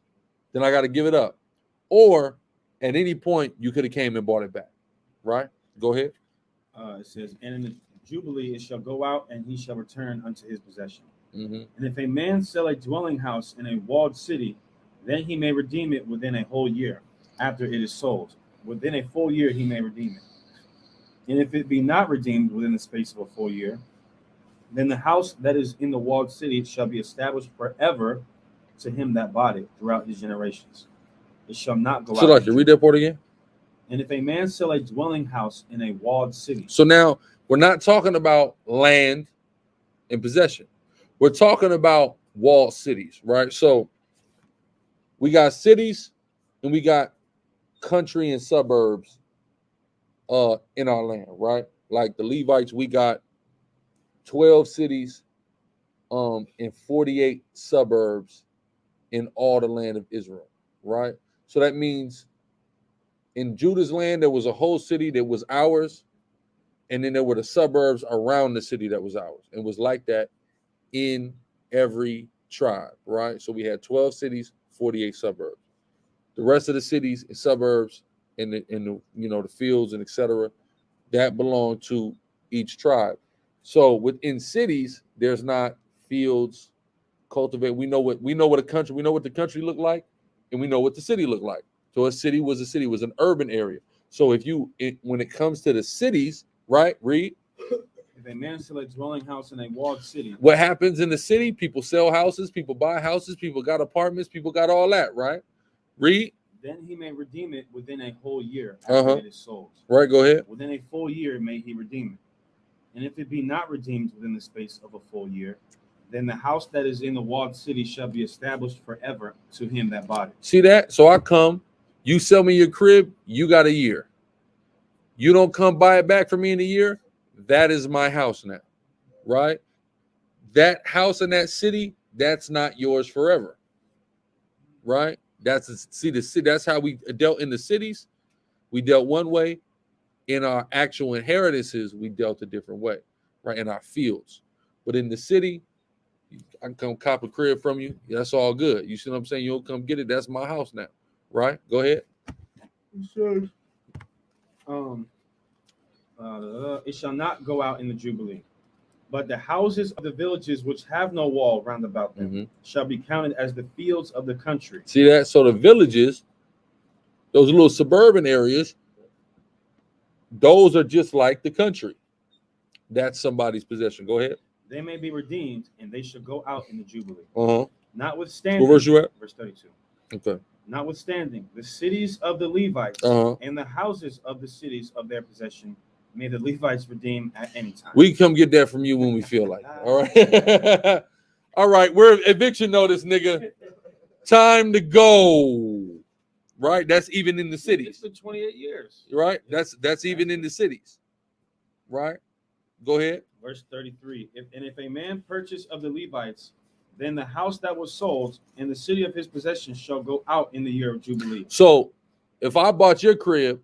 Then I got to give it up. Or at any point, you could have came and bought it back. Right? Go ahead. It says, and in the Jubilee it shall go out, and he shall return unto his possession. And if a man sell a dwelling house in a walled city, then he may redeem it within a whole year after it is sold. Within a full year he may redeem it. And if it be not redeemed within the space of a full year, then the house that is in the walled city shall be established forever to him that bought it throughout his generations. It shall not go out. So, like, you read that part again? And if a man sell a dwelling house in a walled city. So now we're not talking about land and possession. We're talking about walled cities, right? So we got cities and we got country and suburbs in our land, right? Like the Levites, we got 12 cities and 48 suburbs in all the land of Israel, right? So that means in Judah's land, there was a whole city that was ours, and then there were the suburbs around the city that was ours. It was like that in every tribe, right? So we had 12 cities, 48 suburbs. The rest of the cities and suburbs and the fields and etc. that belong to each tribe. So within cities, there's not fields cultivated. We know what the country looked like, and we know what the city looked like. So a city was an urban area. So when it comes to the cities, right? Read. If a man sell a dwelling house in a walled city. What happens in the city? People sell houses, people buy houses, people got apartments, people got all that, right? Read. Then he may redeem it within a whole year after it is sold. Right, go ahead. Within a full year may he redeem it. And if it be not redeemed within the space of a full year, then the house that is in the walled city shall be established forever to him that bought it. See that? So I come, you sell me your crib, you got a year. You don't come buy it back for me in a year, that is my house now, right? That house in that city, that's not yours forever, right? That's how we dealt in the cities. We dealt one way. In our actual inheritances, we dealt a different way, right? In our fields. But in the city, I can come cop a crib from you. That's all good. You see what I'm saying? You'll come get it. That's my house now, right? Go ahead. It says, it shall not go out in the Jubilee, but the houses of the villages which have no wall round about them shall be counted as the fields of the country. See that? So the villages, those little suburban areas, those are just like the country. That's somebody's possession. Go ahead. They may be redeemed, and they shall go out in the Jubilee. Notwithstanding, what verse you at? Verse 32. Okay. Notwithstanding, the cities of the Levites and the houses of the cities of their possession may the Levites redeem at any time. We come get that from you when we feel like it. All right. All right. We're eviction notice, nigga. Time to go. Right? That's even in the cities. It's been 28 years. Right? That's even in the cities. Right? Go ahead. Verse 33. If a man purchase of the Levites, then the house that was sold and the city of his possession shall go out in the year of Jubilee. So if I bought your crib,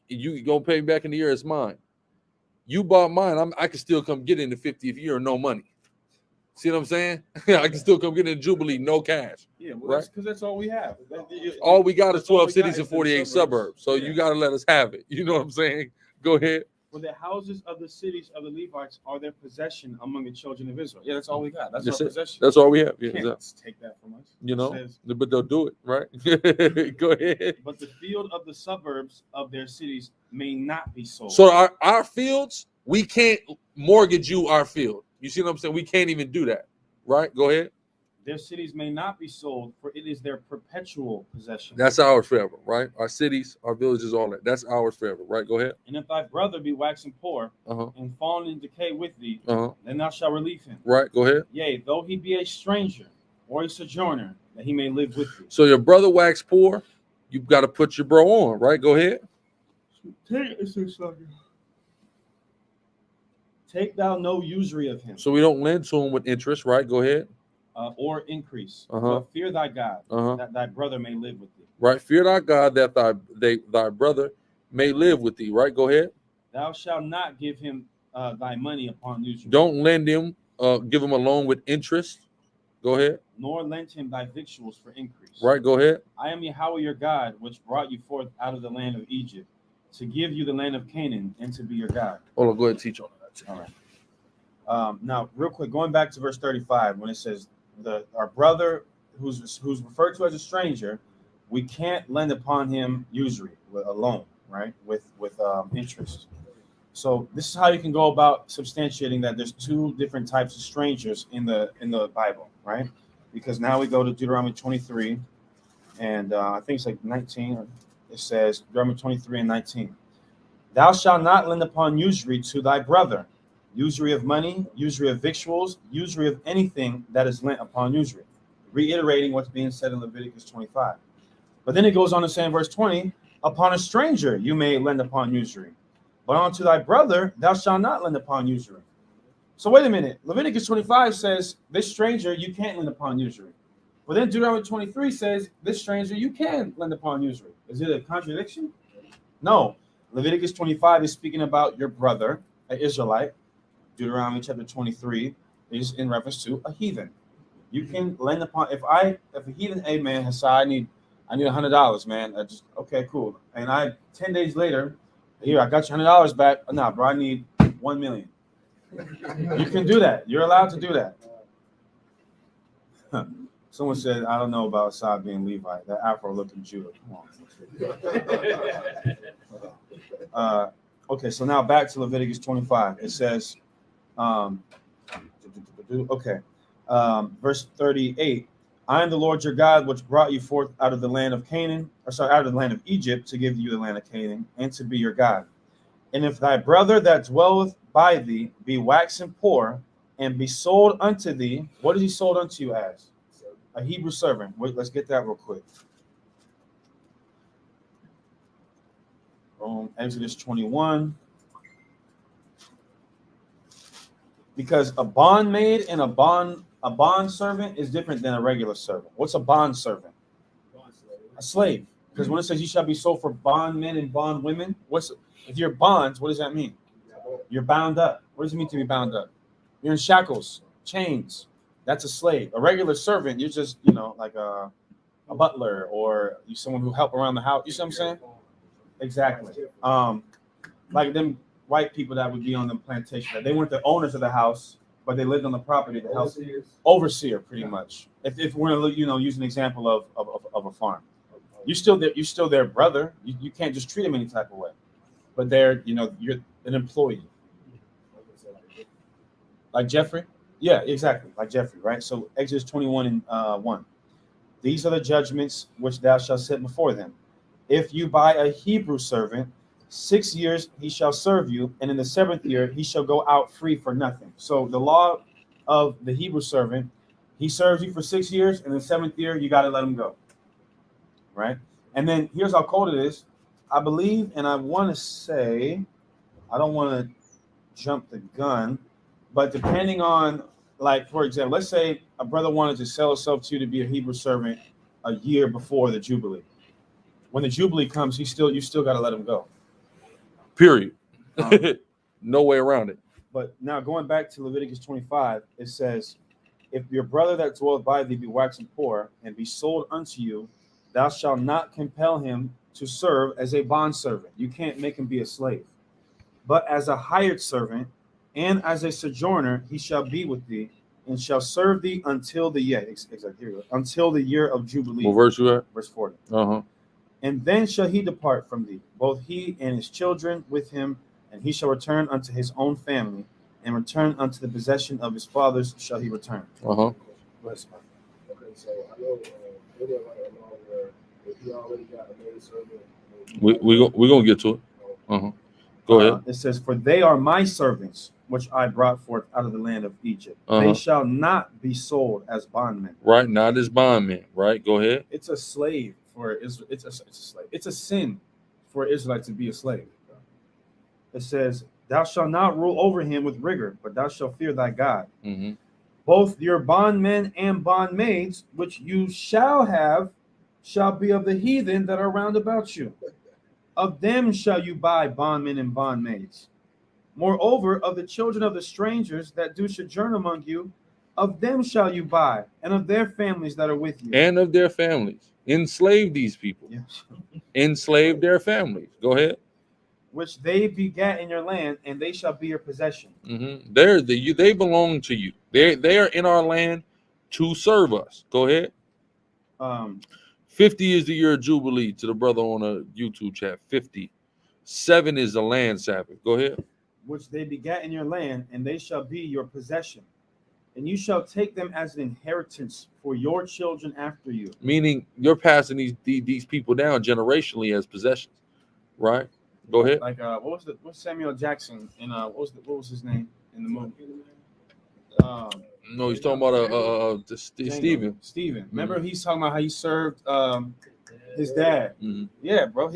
you gonna pay me back in the year, it's mine. You bought mine, I can still come get in the 50th year, no money. See what I'm saying? I can still come get in the Jubilee, no cash. Yeah, well, right? Because that's all we have. All we got is 12 cities and 48 suburbs. So you got to let us have it. You know what I'm saying? Go ahead. For the houses of the cities of the Levites are their possession among the children of Israel. Yeah, that's all we got. That's our possession. That's all we have. Yeah, can't take that from us. You know, but they'll do it, right? Go ahead. But the field of the suburbs of their cities may not be sold. So our fields, we can't mortgage you our field. You see what I'm saying? We can't even do that, right? Go ahead. Their cities may not be sold, for it is their perpetual possession. That's ours forever, right? Our cities, our villages, all that. That's ours forever, right? Go ahead. And if thy brother be waxing poor and fallen in decay with thee, then thou shalt relieve him. Right, go ahead. Yea, though he be a stranger or a sojourner, that he may live with thee. So your brother wax poor, you've got to put your bro on, right? Go ahead. Take thou no usury of him. So we don't lend to him with interest, right? Go ahead. Or increase. But fear thy God, that thy brother may live with thee. Right. Fear thy God, that thy brother may live with thee. Right. Go ahead. Thou shalt not give him thy money upon usury. Don't lend him, give him a loan with interest. Go ahead. Nor lend him thy victuals for increase. Right. Go ahead. I am Yahweh your God, which brought you forth out of the land of Egypt, to give you the land of Canaan, and to be your God. Hold on. Go ahead and teach on that. All right. Now, real quick, going back to verse 35, when it says, our brother who's referred to as a stranger, we can't lend upon him usury, a loan, right, with interest. So this is how you can go about substantiating that there's two different types of strangers in the Bible, right? Because now we go to Deuteronomy 23, and I think it's like 19. It says Deuteronomy 23 and 19. Thou shalt not lend upon usury to thy brother. Usury of money, usury of victuals, usury of anything that is lent upon usury. Reiterating what's being said in Leviticus 25. But then it goes on to say in verse 20, upon a stranger you may lend upon usury, but unto thy brother thou shalt not lend upon usury. So wait a minute. Leviticus 25 says this stranger you can't lend upon usury. But then Deuteronomy 23 says this stranger you can lend upon usury. Is it a contradiction? No. Leviticus 25 is speaking about your brother, an Israelite. Deuteronomy chapter 23 is in reference to a heathen. You can lend upon if a heathen man has said, I need $100, man. I just okay, cool. And 10 days later, here I got your $100 back. Nah, bro, I need 1 million. You can do that. You're allowed to do that. Someone said, I don't know about Assad being Levite. That Afro-looking Judah. Come on. Okay, so now back to Leviticus 25. It says, verse 38. I am the Lord your God, which brought you forth out of the land of Canaan, out of the land of Egypt, to give you the land of Canaan, and to be your God. And if thy brother that dwelleth by thee be waxen poor, and be sold unto thee, what is he sold unto you as? A Hebrew servant. Wait, let's get that real quick. Exodus 21. Because a bondmaid and a bond servant is different than a regular servant. What's a bond servant? A slave. Because when it says you shall be sold for bondmen and bondwomen, if you're bonds, what does that mean? You're bound up. What does it mean to be bound up? You're in shackles, chains. That's a slave. A regular servant, you're just, like a butler or you someone who help around the house. You see what I'm saying? Exactly. Like them white people that would be on the plantation. They weren't the owners of the house, but they lived on the property. The house overseer, pretty much. If we're gonna, use an example of a farm, you're still their brother. You can't just treat them any type of way. But you're an employee. Like Jeffrey? Yeah, exactly. Like Jeffrey, right? So Exodus 21 and 1. These are the judgments which thou shalt set before them. If you buy a Hebrew servant, 6 years he shall serve you, and in the 7th year he shall go out free for nothing. So the law of the Hebrew servant, he serves you for 6 years, and in the 7th year you got to let him go. Right? And then here's how cold it is. I believe, and I want to say, I don't want to jump the gun, but depending on, like, for example, let's say a brother wanted to sell himself to you to be a Hebrew servant a year before the Jubilee. When the Jubilee comes, you still got to let him go. Period. No way around it. But now going back to Leviticus 25, it says, if your brother that dwelleth by thee be waxen poor, and be sold unto you, thou shalt not compel him to serve as a bondservant. You can't make him be a slave. But as a hired servant, and as a sojourner, he shall be with thee, and shall serve thee until the year. Until the year of Jubilee. What verse you at? Verse 40. Uh-huh. And then shall he depart from thee, both he and his children with him, and he shall return unto his own family, and return unto the possession of his fathers shall he return. Uh-huh. Okay, so I know if you already got a maid servant, we're gonna get to it. Uh-huh. Go ahead. It says, for they are my servants, which I brought forth out of the land of Egypt. Uh-huh. They shall not be sold as bondmen. Right, not as bondmen. Right, go ahead. It's a slave for Israel. It's a slave. It's a sin for Israelite to be a slave. It says, thou shalt not rule over him with rigor, but thou shalt fear thy God. Mm-hmm. Both your bondmen and bondmaids, which you shall have, shall be of the heathen that are round about you. Of them shall you buy bondmen and bondmaids. Moreover, of the children of the strangers that do sojourn among you, of them shall you buy, and of their families that are with you. And of their families. Enslave these people. Yes. Enslave their families. Go ahead. Which they begat in your land, and they shall be your possession. Mm-hmm. They belong to you. They are in our land to serve us. Go ahead. 50 is the year of Jubilee to the brother on a YouTube chat. 50. 7 is the land Sabbath. Go ahead. Which they begat in your land, and they shall be your possession. And you shall take them as an inheritance for your children after you. Meaning you're passing these people down generationally as possessions. Right? Go ahead. Like what's Samuel Jackson in what was his name in the movie? No, he's talking about Stephen. Stephen. Remember he's talking about how he served his dad. Mm-hmm. Yeah, bro.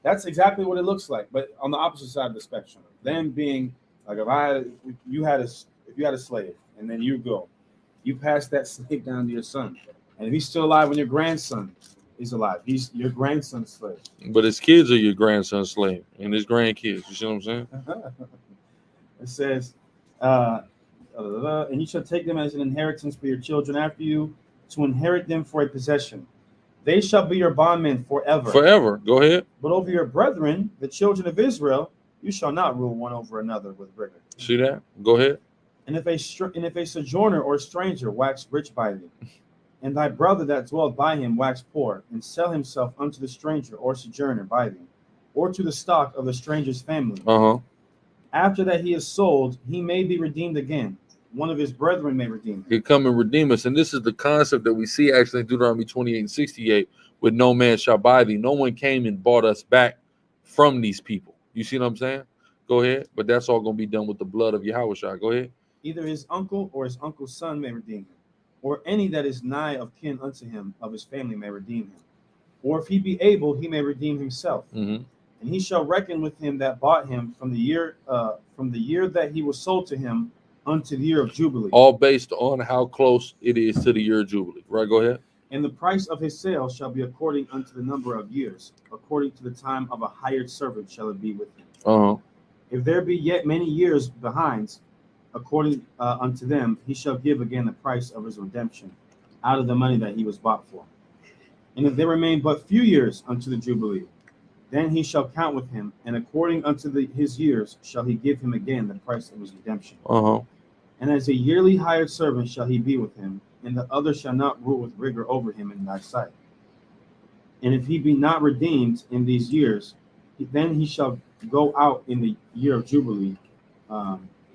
That's exactly what it looks like, but on the opposite side of the spectrum. Them being like if you had a slave and then you pass that slave down to your son, and if he's still alive when your grandson is alive, he's your grandson's slave. But his kids are your grandson's slave and his grandkids. You see what I'm saying? It says, and you shall take them as an inheritance for your children after you, to inherit them for a possession. They shall be your bondmen forever. Forever. Go ahead. But over your brethren, the children of Israel, you shall not rule one over another with rigor. See that? Go ahead. And if a sojourner or stranger wax rich by thee, And thy brother that dwelleth by him wax poor, and sell himself unto the stranger or sojourner by thee, or to the stock of the stranger's family. After that he is sold, he may be redeemed again. One of his brethren may redeem him. He come and redeem us. And this is the concept that we see actually in Deuteronomy 28 and 68, with no man shall buy thee. No one came and bought us back from these people. You see what I'm saying? Go ahead. But that's all going to be done with the blood of Yahushua. Go ahead. Either his uncle or his uncle's son may redeem him, or any that is nigh of kin unto him of his family may redeem him. Or if he be able, he may redeem himself. And he shall reckon with him that bought him from the year that he was sold to him unto the year of Jubilee. All based on how close it is to the year of Jubilee. Right, go ahead. And the price of his sale shall be according unto the number of years. According to the time of a hired servant shall it be with him. If there be yet many years behind, according unto them, he shall give again the price of his redemption out of the money that he was bought for. And if there remain but few years unto the Jubilee, then he shall count with him, and according unto his years shall he give him again the price of his redemption. And as a yearly hired servant shall he be with him, and the other shall not rule with rigor over him in thy sight. And if he be not redeemed in these years, then he shall go out in the year of Jubilee,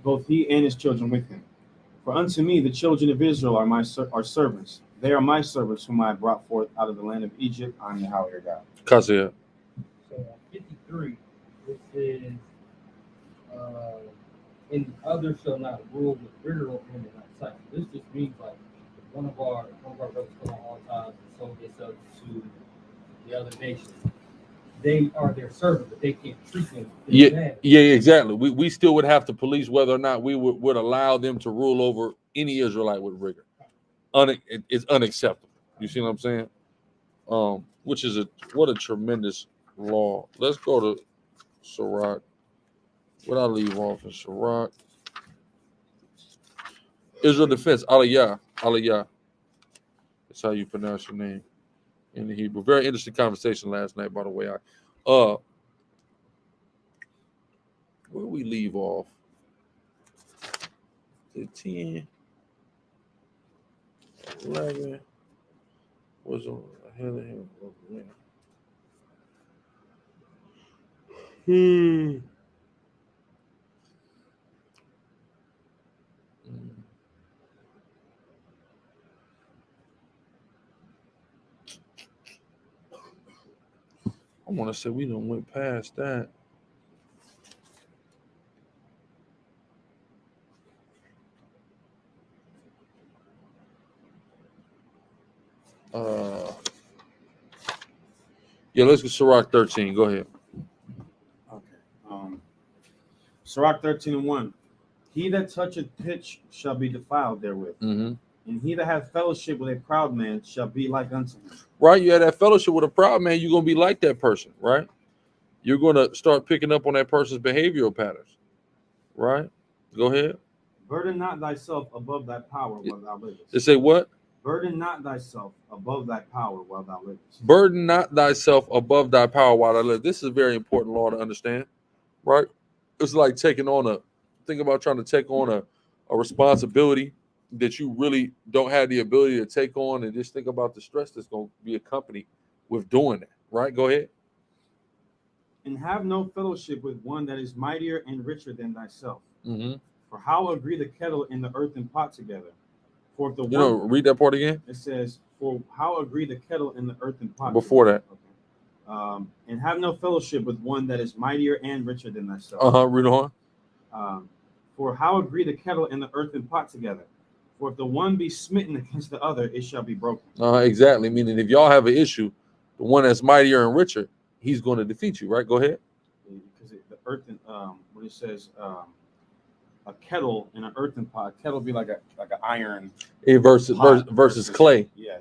both he and his children with him. For unto me the children of Israel are servants. They are my servants whom I brought forth out of the land of Egypt. I am Yahweh your God. Kasia. So 53, it says, and others shall not rule with rigor over him in thy sight. This just means like one of our brothers come on all times and sold themselves to the other nation. They are their servant, but they can't treat them. Yeah, exactly. We still would have to police whether or not we would allow them to rule over any Israelite with rigor. It's unacceptable. You see what I'm saying? Which is what a tremendous law. Let's go to Sirach. What I leave off in Sirach. Israel defense, Aliyah. That's how you pronounce your name in the Hebrew. Very interesting conversation last night, by the way. Where we leave off? The 10, 11 was ahead of him. I want to say we done went past that. Yeah, let's go Sirach 13. Go ahead. Okay. Sirach 13:1. He that toucheth pitch shall be defiled therewith. And he that hath fellowship with a proud man shall be like unto him. Right? You had that fellowship with a proud man, you're going to be like that person, right? You're going to start picking up on that person's behavioral patterns, right? Go ahead. Burden not thyself above thy power while thou livest. They say what? Burden not thyself above thy power while thou livest. Burden not thyself above thy power while thou livest. This is a very important law to understand, right? It's like think about trying to take on a responsibility that you really don't have the ability to take on, and just think about the stress that's going to be accompanied with doing that, right? Go ahead. And have no fellowship with one that is mightier and richer than thyself. For how agree the kettle and the earthen pot together? For if the read that part again. It says, for how agree the kettle and the earthen pot before together? That. Okay. And have no fellowship with one that is mightier and richer than thyself. Read on. For how agree the kettle and the earthen pot together? For if the one be smitten against the other, it shall be broken. Exactly. Meaning, if y'all have an issue, the one that's mightier and richer, he's going to defeat you, right? Go ahead. Because the earthen, when it says a kettle and an earthen pot, a kettle be like an iron. Versus clay. Yeah,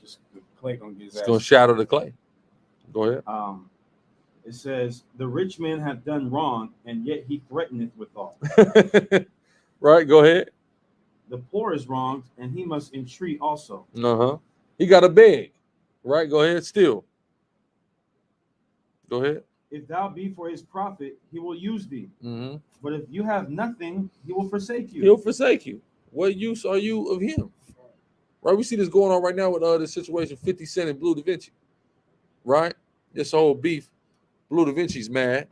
just the clay gonna get. It's going to shatter the clay. Go ahead. It says the rich man hath done wrong, and yet he threateneth withal. Right. Go ahead. The poor is wronged, and he must entreat also. He got to beg. Right. Go ahead. Still. Go ahead. If thou be for his profit, he will use thee. But if you have nothing, he will forsake you. He'll forsake you. What use are you of him? right? We see this going on right now with the situation 50 Cent and Blue Da Vinci, right? This whole beef. Blue Da Vinci's mad.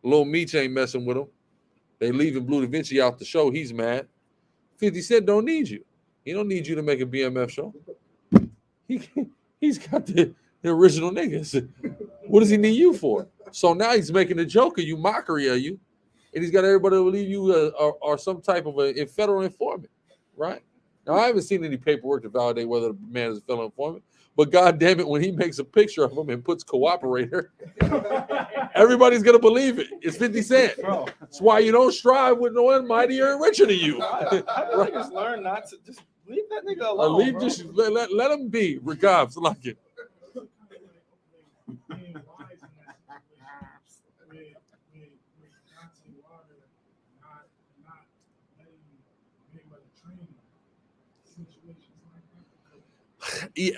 Lil Meech ain't messing with him. They leaving Blue Da Vinci out the show. He's mad. 50 Cent don't need you. He don't need you to make a BMF show. He's got the original niggas. What does he need you for? So now he's making a joke of you, mockery of you, and he's got everybody to believe you are some type of a federal informant, right? Now, I haven't seen any paperwork to validate whether the man is a federal informant, but God damn it, when he makes a picture of him and puts cooperator, everybody's going to believe it. It's 50 Cent. That's why you don't strive with no one mightier and richer than you. How do niggas learn not to just leave that nigga alone? Just let him be. Regardless, like it.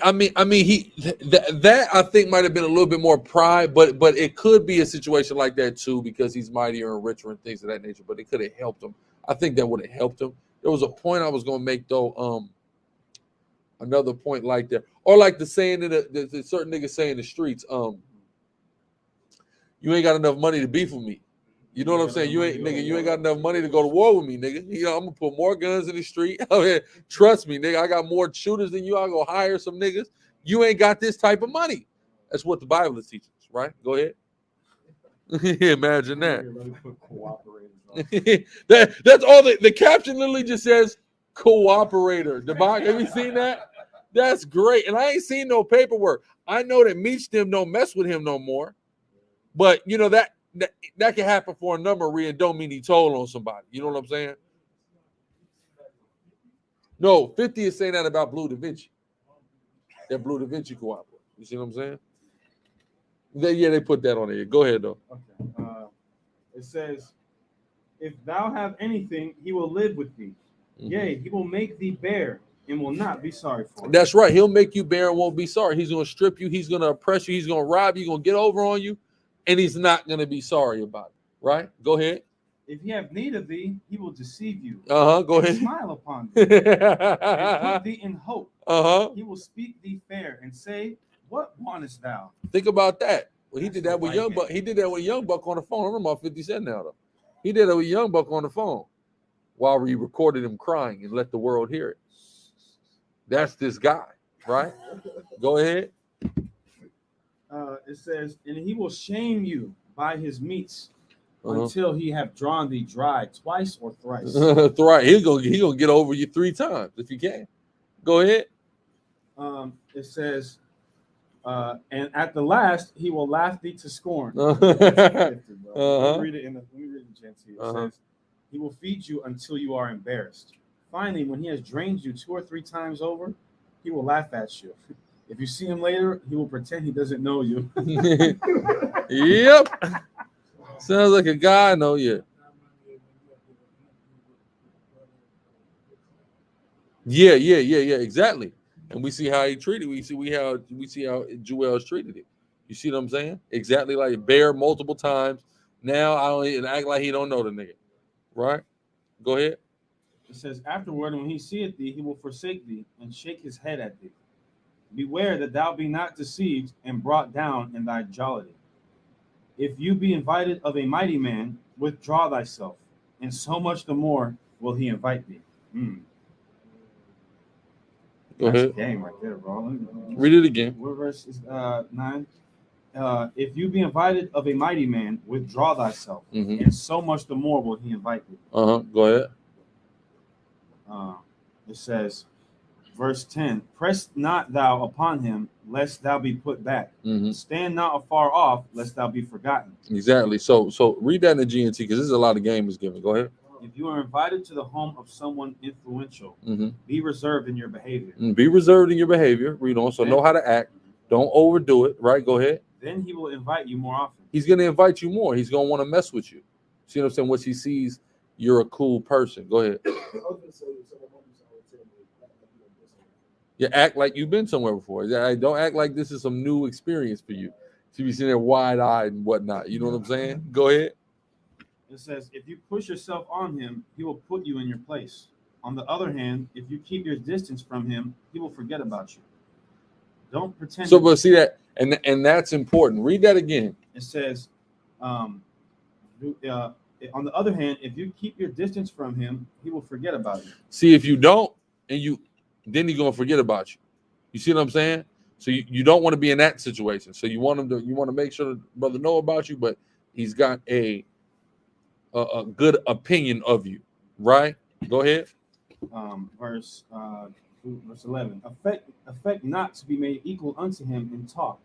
I mean, that I think might have been a little bit more pride, but it could be a situation like that too because he's mightier and richer and things of that nature. But it could have helped him. I think that would have helped him. There was a point I was going to make though. Another point like that, or like the saying that the certain niggas say in the streets, you ain't got enough money to beef with me. You know what I'm saying? You ain't got enough money to go to war with me, nigga. You know, I'm gonna put more guns in the street. Trust me, nigga. I got more shooters than you. I'll go hire some niggas. You ain't got this type of money. That's what the Bible is teaching us, right? Go ahead. Imagine that. That's all the caption literally just says cooperator. Devon, have you seen that? That's great. And I ain't seen no paperwork. I know that Meech them don't mess with him no more. But you know that can happen for a number of reasons. Don't mean he told on somebody. You know what I'm saying? No, 50 is saying that about Blue Da Vinci. That Blue Da Vinci cooperates. You see what I'm saying? They put that on there. Go ahead though. Okay. It says, "If thou have anything, he will live with thee. Mm-hmm. Yea, he will make thee bare and will not be sorry for it." That's right. He'll make you bare and won't be sorry. He's going to strip you. He's going to oppress you. He's going to rob you. He's going to get over on you. And he's not going to be sorry about it. Right? Go ahead. "If he have need of thee, he will deceive you. Go ahead. Smile upon thee. And put thee in hope. He will speak thee fair and say, What wantest thou?" Think about that. Well, he did that with Young Buck. He did that with Young Buck on the phone. I remember about 50 Cent now, though. He did that with Young Buck on the phone while we recorded him crying and let the world hear it. That's this guy, right? Go ahead. It says, "And he will shame you by his meats until he have drawn thee dry twice or thrice." Thrice. He gonna get over you 3 times if you can. Go ahead. It says, "And at the last he will laugh thee to scorn." Let me read it in the Gentile. It says, "He will feed you until you are embarrassed. Finally, when he has drained you 2 or 3 times over, he will laugh at you. If you see him later, he will pretend he doesn't know you." Yep. Sounds like a guy I know you. Yeah, exactly. And we see how he treated. We see how Joel's treated it. You see what I'm saying? Exactly like Bear multiple times. Now I don't even act like he don't know the nigga. Right? Go ahead. It says, "Afterward, when he seeth thee, he will forsake thee and shake his head at thee. Beware that thou be not deceived and brought down in thy jollity. If you be invited of a mighty man, withdraw thyself, and so much the more will he invite thee." Go ahead. Game right there, bro. Read it again. What verse is 9? "If you be invited of a mighty man, withdraw thyself, and so much the more will he invite thee." Go ahead. It says, verse 10, "Press not thou upon him, lest thou be put back. Stand not afar off, lest thou be forgotten." Exactly. So read that in the GNT because this is a lot of game is given. Go ahead. "If you are invited to the home of someone influential, be reserved in your behavior." Be reserved in your behavior. Read on. So know how to act. Don't overdo it. Right? Go ahead. "Then he will invite you more often." He's going to invite you more. He's going to want to mess with you. See what I'm saying? Once he sees you're a cool person. Go ahead. You act like you've been somewhere before. Don't act like this is some new experience for you. So you be sitting there wide-eyed and whatnot. You know what I'm saying? Go ahead. It says, "If you push yourself on him, he will put you in your place. On the other hand, if you keep your distance from him, he will forget about you. Don't pretend. So, but see that, and that's important. Read that again. It says, on the other hand, if you keep your distance from him, he will forget about you. See, if you don't, then he's gonna forget about you. You see what I'm saying? So you don't want to be in that situation. So you want to make sure the brother know about you, but he's got a good opinion of you, right? Go ahead. Verse 11. Affect not to be made equal unto him in talk.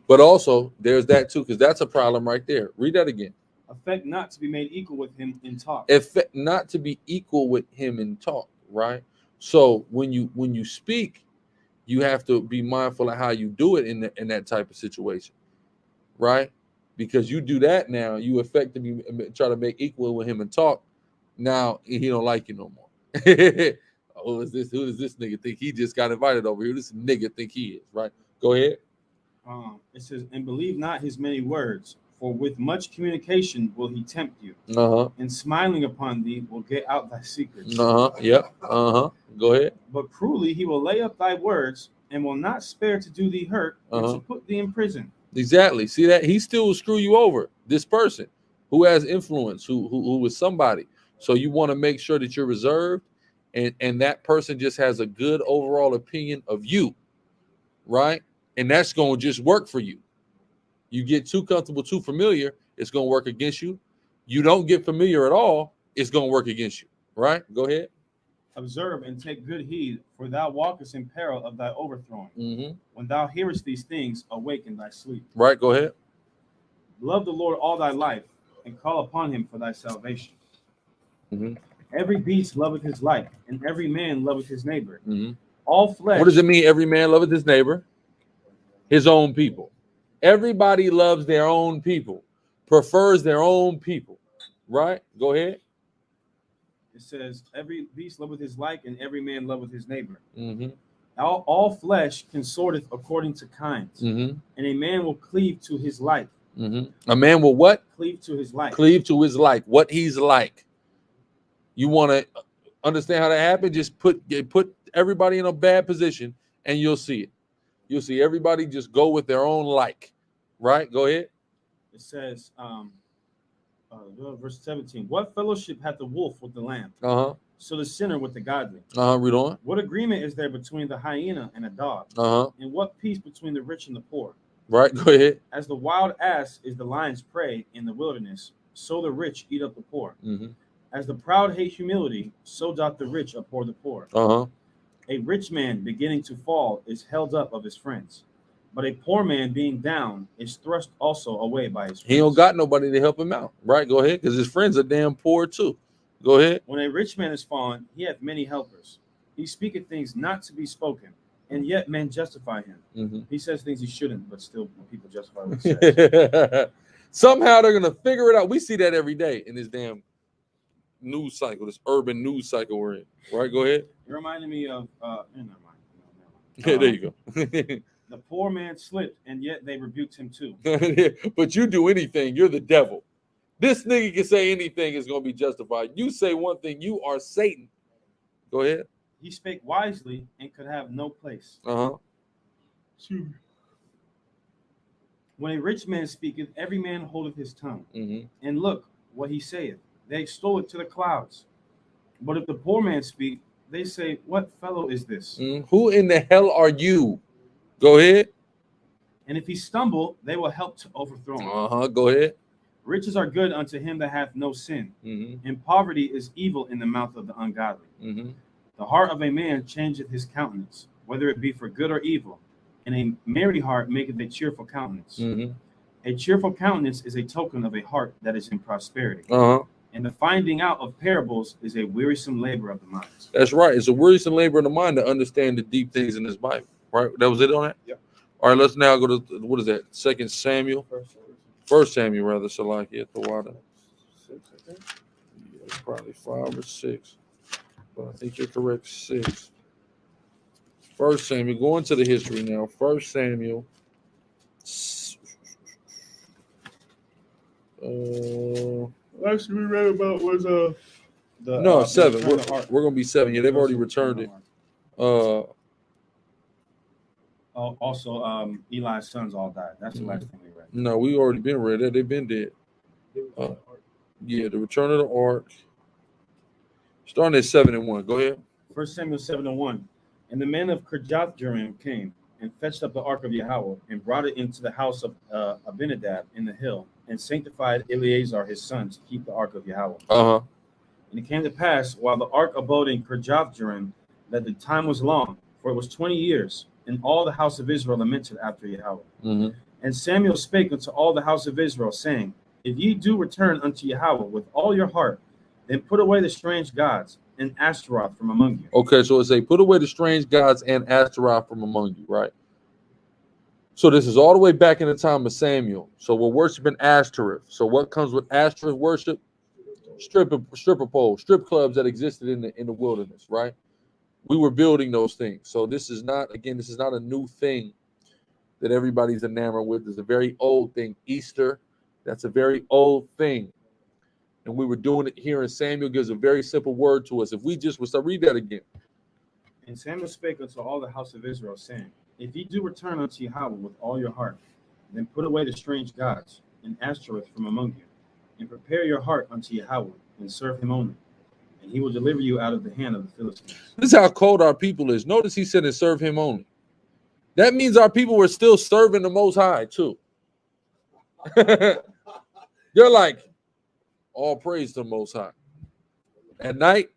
But also, there's that too, because that's a problem right there. Read that again. Affect not to be made equal with him in talk. Affect not to be equal with him in talk, right? So when you speak, you have to be mindful of how you do it in that type of situation, right? Because you do that now, you effectively try to make equal with him and talk. Now he don't like you no more. Who does this nigga think he just got invited over here? This nigga think he is, right? Go ahead. It says, and believe not his many words, for with much communication will he tempt you. And smiling upon thee will get out thy secrets. Yep. Go ahead. But cruelly he will lay up thy words and will not spare to do thee hurt and to put thee in prison. Exactly. See that? He still will screw you over. This person who has influence, who is somebody. So you want to make sure that you're reserved, and that person just has a good overall opinion of you, right? And that's going to just work for you. You get too comfortable, too familiar, it's going to work against you. You don't get familiar at all, it's going to work against you, right? Go ahead. Observe and take good heed, for thou walkest in peril of thy overthrowing. When thou hearest these things, awake in thy sleep. Right, go ahead. Love the Lord all thy life, and call upon him for thy salvation. Every beast loveth his like, and every man loveth his neighbor. All flesh. What does it mean, every man loveth his neighbor? His own people. Everybody loves their own people, prefers their own people, right? Go ahead. It says, every beast loveth his like, and every man loveth his neighbor. All flesh consorteth according to kinds, and a man will cleave to his like. A man will what? Cleave to his like. Cleave to his like, what he's like. You want to understand how that happened? Just put everybody in a bad position, and you'll see it. You'll see everybody just go with their own like, right? Go ahead. It says, verse 17, what fellowship hath the wolf with the lamb? So the sinner with the godly. Read on. What agreement is there between the hyena and a dog? And what peace between the rich and the poor? Right, go ahead. As the wild ass is the lion's prey in the wilderness, so the rich eat up the poor. As the proud hate humility, so doth the rich abhor the poor. A rich man beginning to fall is held up of his friends, but a poor man being down is thrust also away by his friends. He don't got nobody to help him out. Right, go ahead, because his friends are damn poor too. Go ahead. When a rich man is fallen, he hath many helpers. He speaketh things not to be spoken, and yet men justify him. He says things he shouldn't, but still people justify what he says. Somehow they're going to figure it out. We see that every day in this damn news cycle, this urban news cycle we're in. Right, go ahead. It reminded me of, never mind. There you go. The poor man slipped, and yet they rebuked him too. But you do anything, you're the devil. This nigga can say anything is going to be justified. You say one thing, you are Satan. Go ahead. He spake wisely and could have no place. When a rich man speaketh, every man holdeth his tongue. And look what he saith. They extol it to the clouds. But if the poor man speak, they say, what fellow is this? Who in the hell are you? Go ahead. And if he stumble, they will help to overthrow him. Go ahead. Riches are good unto him that hath no sin, and poverty is evil in the mouth of the ungodly. The heart of a man changeth his countenance, whether it be for good or evil, and a merry heart maketh a cheerful countenance. A cheerful countenance is a token of a heart that is in prosperity. And the finding out of parables is a wearisome labor of the mind. That's right. It's a wearisome labor of the mind to understand the deep things in this Bible. Right? That was it on that? Yep. All right, let's now go to, what is that? 2 Samuel? First Samuel, rather, Salaki at the water. 6, I think. Yeah, it's probably 5 or 6. But I think you're correct, 6. First Samuel, going to the history now. First Samuel. Last we read about was No, 7. We're gonna be 7. Yeah, they've already returned it. Also, Eli's sons all died. That's the last thing we read. No, we already been read that. They've been dead. Yeah, the return of the ark. Starting at 7 and 1. Go ahead. 1 Samuel 7 and 1. And the men of Kirjath-jearim came and fetched up the ark of Yahweh and brought it into the house of Abinadab in the hill and sanctified Eleazar his son to keep the ark of Yahweh. And it came to pass while the ark abode in Kirjath-jearim that the time was long, for it was 20 years, and all the house of Israel lamented after Yahweh. And Samuel spake unto all the house of Israel, saying, If ye do return unto Yahweh with all your heart, then put away the strange gods and Ashtaroth from among you. Okay, so it's a put away the strange gods and Ashtaroth from among you, right? So this is all the way back in the time of Samuel. So we're worshiping Ashtaroth. So what comes with Ashtaroth worship? Stripper poles, strip clubs that existed in the wilderness, right? We were building those things. So this is not a new thing that everybody's enamored with. It's a very old thing. Easter, that's a very old thing. And we were doing it here, and Samuel gives a very simple word to us. If we just was to read that again. And Samuel spake unto all the house of Israel, saying, If ye do return unto Yahweh with all your heart, then put away the strange gods and Ashtaroth from among you, and prepare your heart unto Yahweh, and serve him only, and he will deliver you out of the hand of the Philistines. This is how cold our people is. Notice he said, and serve him only. That means our people were still serving the Most High, too. They're like, all praise to the Most High. At night,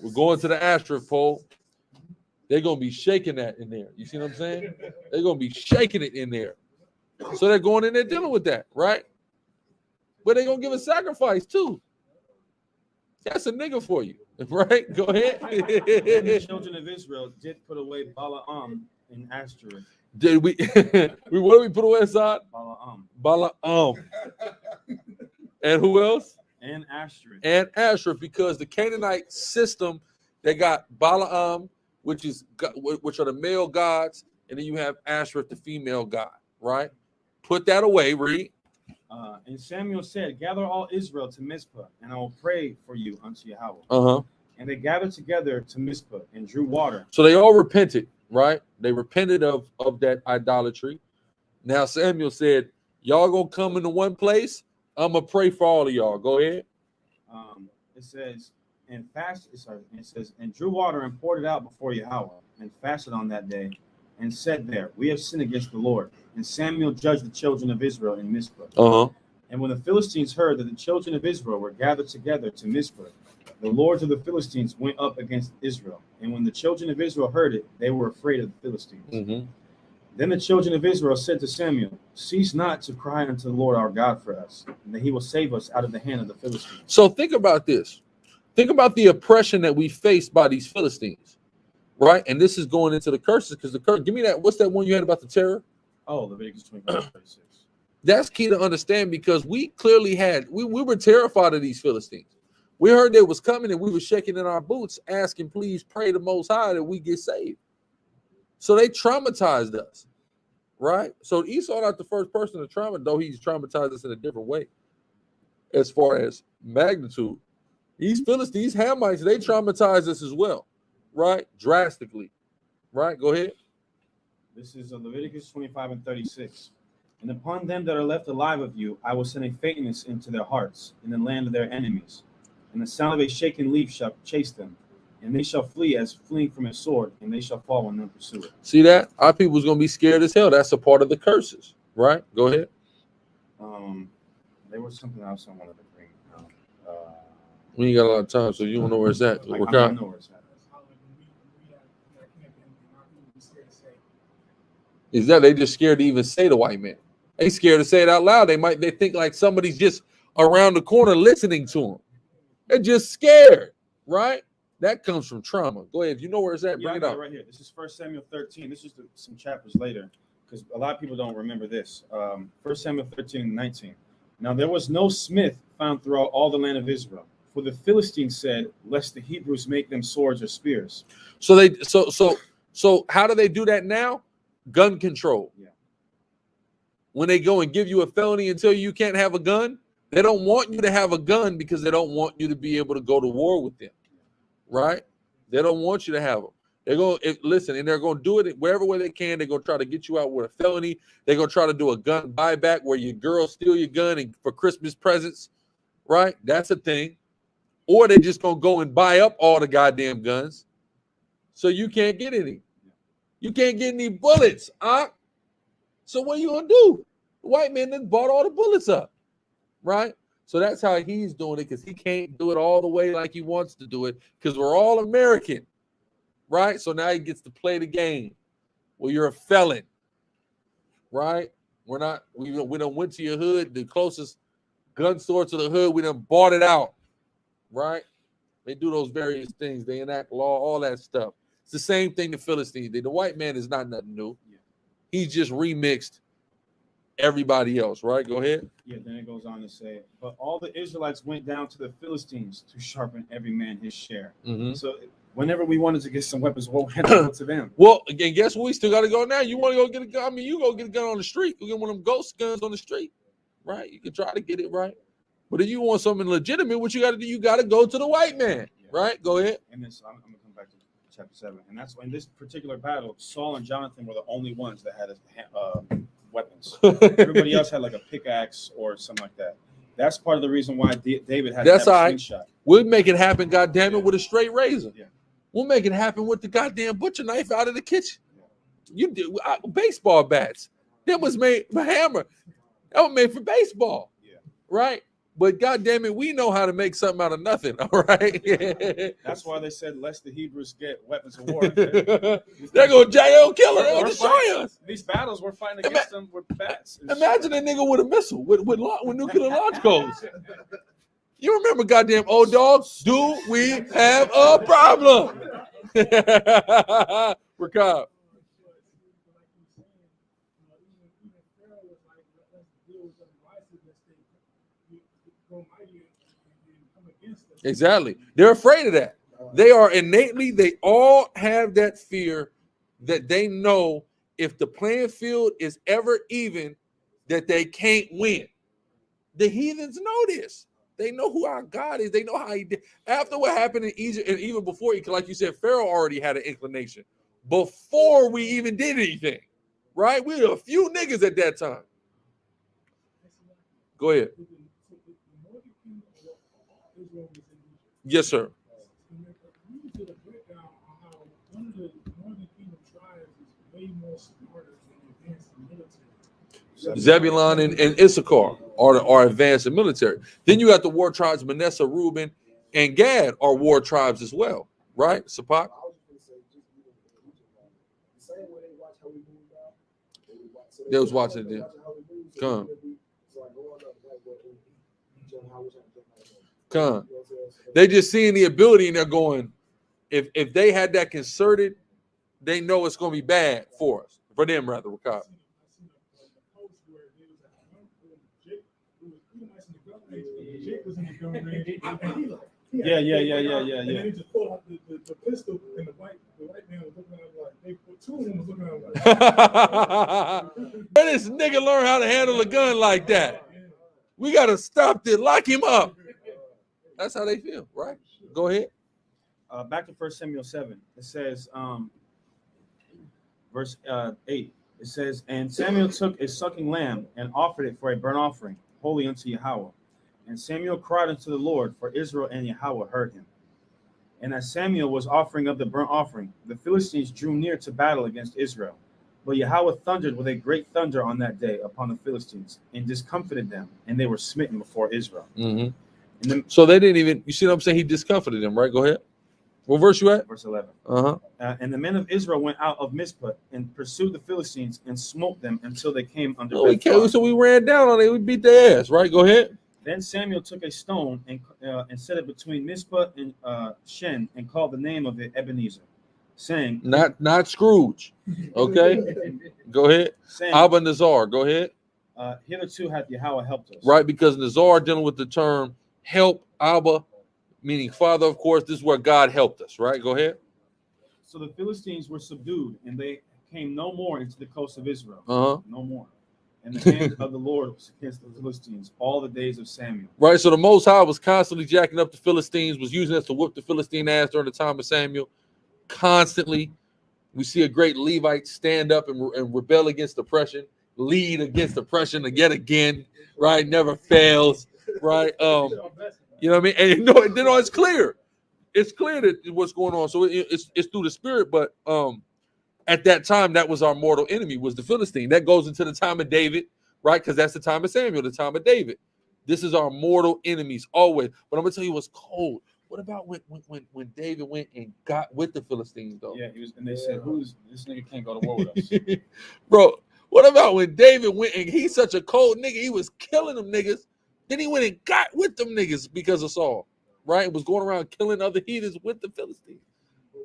we're going to the Ashtaroth pole. They're going to be shaking that in there. You see what I'm saying? They're going to be shaking it in there. So they're going in there dealing with that, right? But they're going to give a sacrifice, too. That's a nigga for you, right? Go ahead. And the children of Israel did put away Balaam and Ashtaroth. Did we? What did we put away, Assad? Balaam. And who else? And Ashtaroth. And Ashtaroth, because the Canaanite system, they got Balaam, which are the male gods, and then you have Ashtaroth, the female god, right? Put that away, read. And Samuel said, Gather all Israel to Mizpah, and I will pray for you unto Yahweh. And they gathered together to Mizpah and drew water. So they all repented, right? They repented of that idolatry. Now Samuel said, y'all gonna come into one place. I'm gonna pray for all of y'all. Go ahead. It says, and drew water and poured it out before Yahweh, and fasted on that day, and said there, We have sinned against the Lord. And Samuel judged the children of Israel in Mizpah. And when the Philistines heard that the children of Israel were gathered together to Mizpah, the lords of the Philistines went up against Israel. And when the children of Israel heard it, they were afraid of the Philistines. Then the children of Israel said to Samuel, Cease not to cry unto the Lord our God for us, and that he will save us out of the hand of the Philistines. So think about this. Think about the oppression that we faced by these Philistines, right? And this is going into the curses, because the curse. Give me that. What's that one you had about the terror? Oh, Leviticus 25:36. That's key to understand, because we clearly we were terrified of these Philistines. We heard they was coming, and we were shaking in our boots, asking, please pray the Most High that we get saved. So they traumatized us, right? So Esau not the first person to trauma, though he's traumatized us in a different way as far as magnitude. These Philistines, Hamites, they traumatized us as well, right? Drastically, right? Go ahead. This is Leviticus 25:36. And upon them that are left alive of you, I will send a faintness into their hearts in the land of their enemies. And the sound of a shaken leaf shall chase them. And they shall flee as fleeing from a sword, and they shall fall when none pursue it. See that? Our people's going to be scared as hell. That's a part of the curses, right? Go ahead. There was something else I wanted to bring out. We ain't got a lot of time, so you don't know where it's at. I know where it's at. Is that they just scared to even say the white man? They scared to say it out loud. They think like somebody's just around the corner listening to them. They're just scared, right? That comes from trauma. Go ahead. If you know where it's at, bring it up. Right here. This is 1 Samuel 13. This is some chapters later, because a lot of people don't remember this. 1 Samuel 13:19. Now there was no smith found throughout all the land of Israel, for the Philistines said, lest the Hebrews make them swords or spears. So how do they do that now? Gun control. Yeah. When they go and give you a felony and tell you can't have a gun, They don't want you to have a gun because they don't want you to be able to go to war with them, right? They don't want you to have them. They're going to listen, and they're going to do it wherever way they can. They're going to try to get you out with a felony. They're going to try to do a gun buyback where your girl steal your gun and for Christmas presents, right? That's a thing. Or they're just going to go and buy up all the goddamn guns so you can't get any. You can't get any bullets, So what are you going to do? The white man then bought all the bullets up, right? So that's how he's doing it, because he can't do it all the way like he wants to do it, because we're all American, right? So now he gets to play the game. Well, you're a felon, right? We done went to your hood, the closest gun store to the hood, we done bought it out, right? They do those various things. They enact law, all that stuff. It's the same thing the Philistines did. The white man is not nothing new. He's just remixed everybody else, right? Go ahead. Yeah, then it goes on to say, but all the Israelites went down to the Philistines to sharpen every man his share. Mm-hmm. So whenever we wanted to get some weapons, what we had to go to them. Well, again, guess what? We still got to go now. You want to go get a gun? I mean, you go get a gun on the street. You get one of them ghost guns on the street, right? You can try to get it, right? But if you want something legitimate, what you got to do, you got to go to the white man, right? Go ahead. And then, so I'm going to come back to chapter 7. And that's in this particular battle, Saul and Jonathan were the only ones that had weapons. Everybody else had like a pickaxe or something like that. That's part of the reason why David had That's a all right. slingshot. We'll make it happen, goddammit, with a straight razor. Yeah. We'll make it happen with the goddamn butcher knife out of the kitchen. You do baseball bats. That was made for hammer. That was made for baseball. Yeah. Right? But goddamn it, we know how to make something out of nothing. All right. That's why they said, lest the Hebrews get weapons of war. They're gonna J.O. kill us. They're gonna destroy us. These battles we're fighting against them with bats. Imagine a nigga with a missile with nuclear launch codes. You remember, goddamn old dog? Do we have a problem? Ricard. Exactly. They're afraid of that. They are innately, they all have that fear that they know if the playing field is ever even, that they can't win. The heathens know this. They know who our God is. They know how he did. After what happened in Egypt, and even before, like you said, Pharaoh already had an inclination before we even did anything, right? We were a few niggas at that time. Go ahead. Yes, sir. Zebulon and Issachar are advanced in military. Then you got the war tribes, Manasseh, Reuben, and Gad are war tribes as well, right? Sapak? They was watching it then. Come. They just seeing the ability and they're going, if they had that concerted, they know it's going to be bad for us. For them, rather, Ricard. Yeah. And then he just pulled out the pistol, and the white man was looking at him like, they put two of them was looking at him like. Where this nigga learn how to handle a gun like that? We got to stop this, lock him up. That's how they feel, right? Go ahead. Back to 1 Samuel 7. It says, verse 8. It says, and Samuel took a sucking lamb and offered it for a burnt offering, holy unto Yahweh. And Samuel cried unto the Lord, for Israel and Yahweh heard him. And as Samuel was offering up the burnt offering, the Philistines drew near to battle against Israel. But Yahweh thundered with a great thunder on that day upon the Philistines, and discomfited them, and they were smitten before Israel. Mm-hmm. So they didn't even, you see what I'm saying? He discomfited them, right? Go ahead. What verse you at? Verse 11. Uh-huh. And the men of Israel went out of Mizpah and pursued the Philistines and smote them until they came under so we ran down on it. We beat their ass, right? Go ahead. Then Samuel took a stone and set it between Mizpah and Shen and called the name of it Ebenezer, saying, Not Scrooge. Okay. Go ahead. Saying, Abba Nazar. Go ahead. Hitherto hath Yahweh helped us. Right, because Nazar dealing with the term help, Abba, meaning Father, of course. This is where God helped us, right? Go ahead. So the Philistines were subdued, and they came no more into the coast of Israel. Uh-huh. No more. And the hand of the Lord was against the Philistines all the days of Samuel. Right, so the Most High was constantly jacking up the Philistines, was using us to whoop the Philistine ass during the time of Samuel. Constantly. We see a great Levite stand up and rebel against oppression, lead against oppression again, right? Never fails, right? You know what I mean? And it's clear. It's clear that what's going on. So it's through the spirit, but at that time, that was our mortal enemy, was the Philistine. That goes into the time of David, right? Because that's the time of Samuel, the time of David. This is our mortal enemies always. But I'm gonna tell you what's cold. What about when David went and got with the Philistines, though? Yeah, and they said, "Who's this nigga? Can't go to war with us, bro." What about when David went and he's such a cold nigga? He was killing them niggas. Then he went and got with them niggas because of Saul, right? It was going around killing other heathens with the Philistines,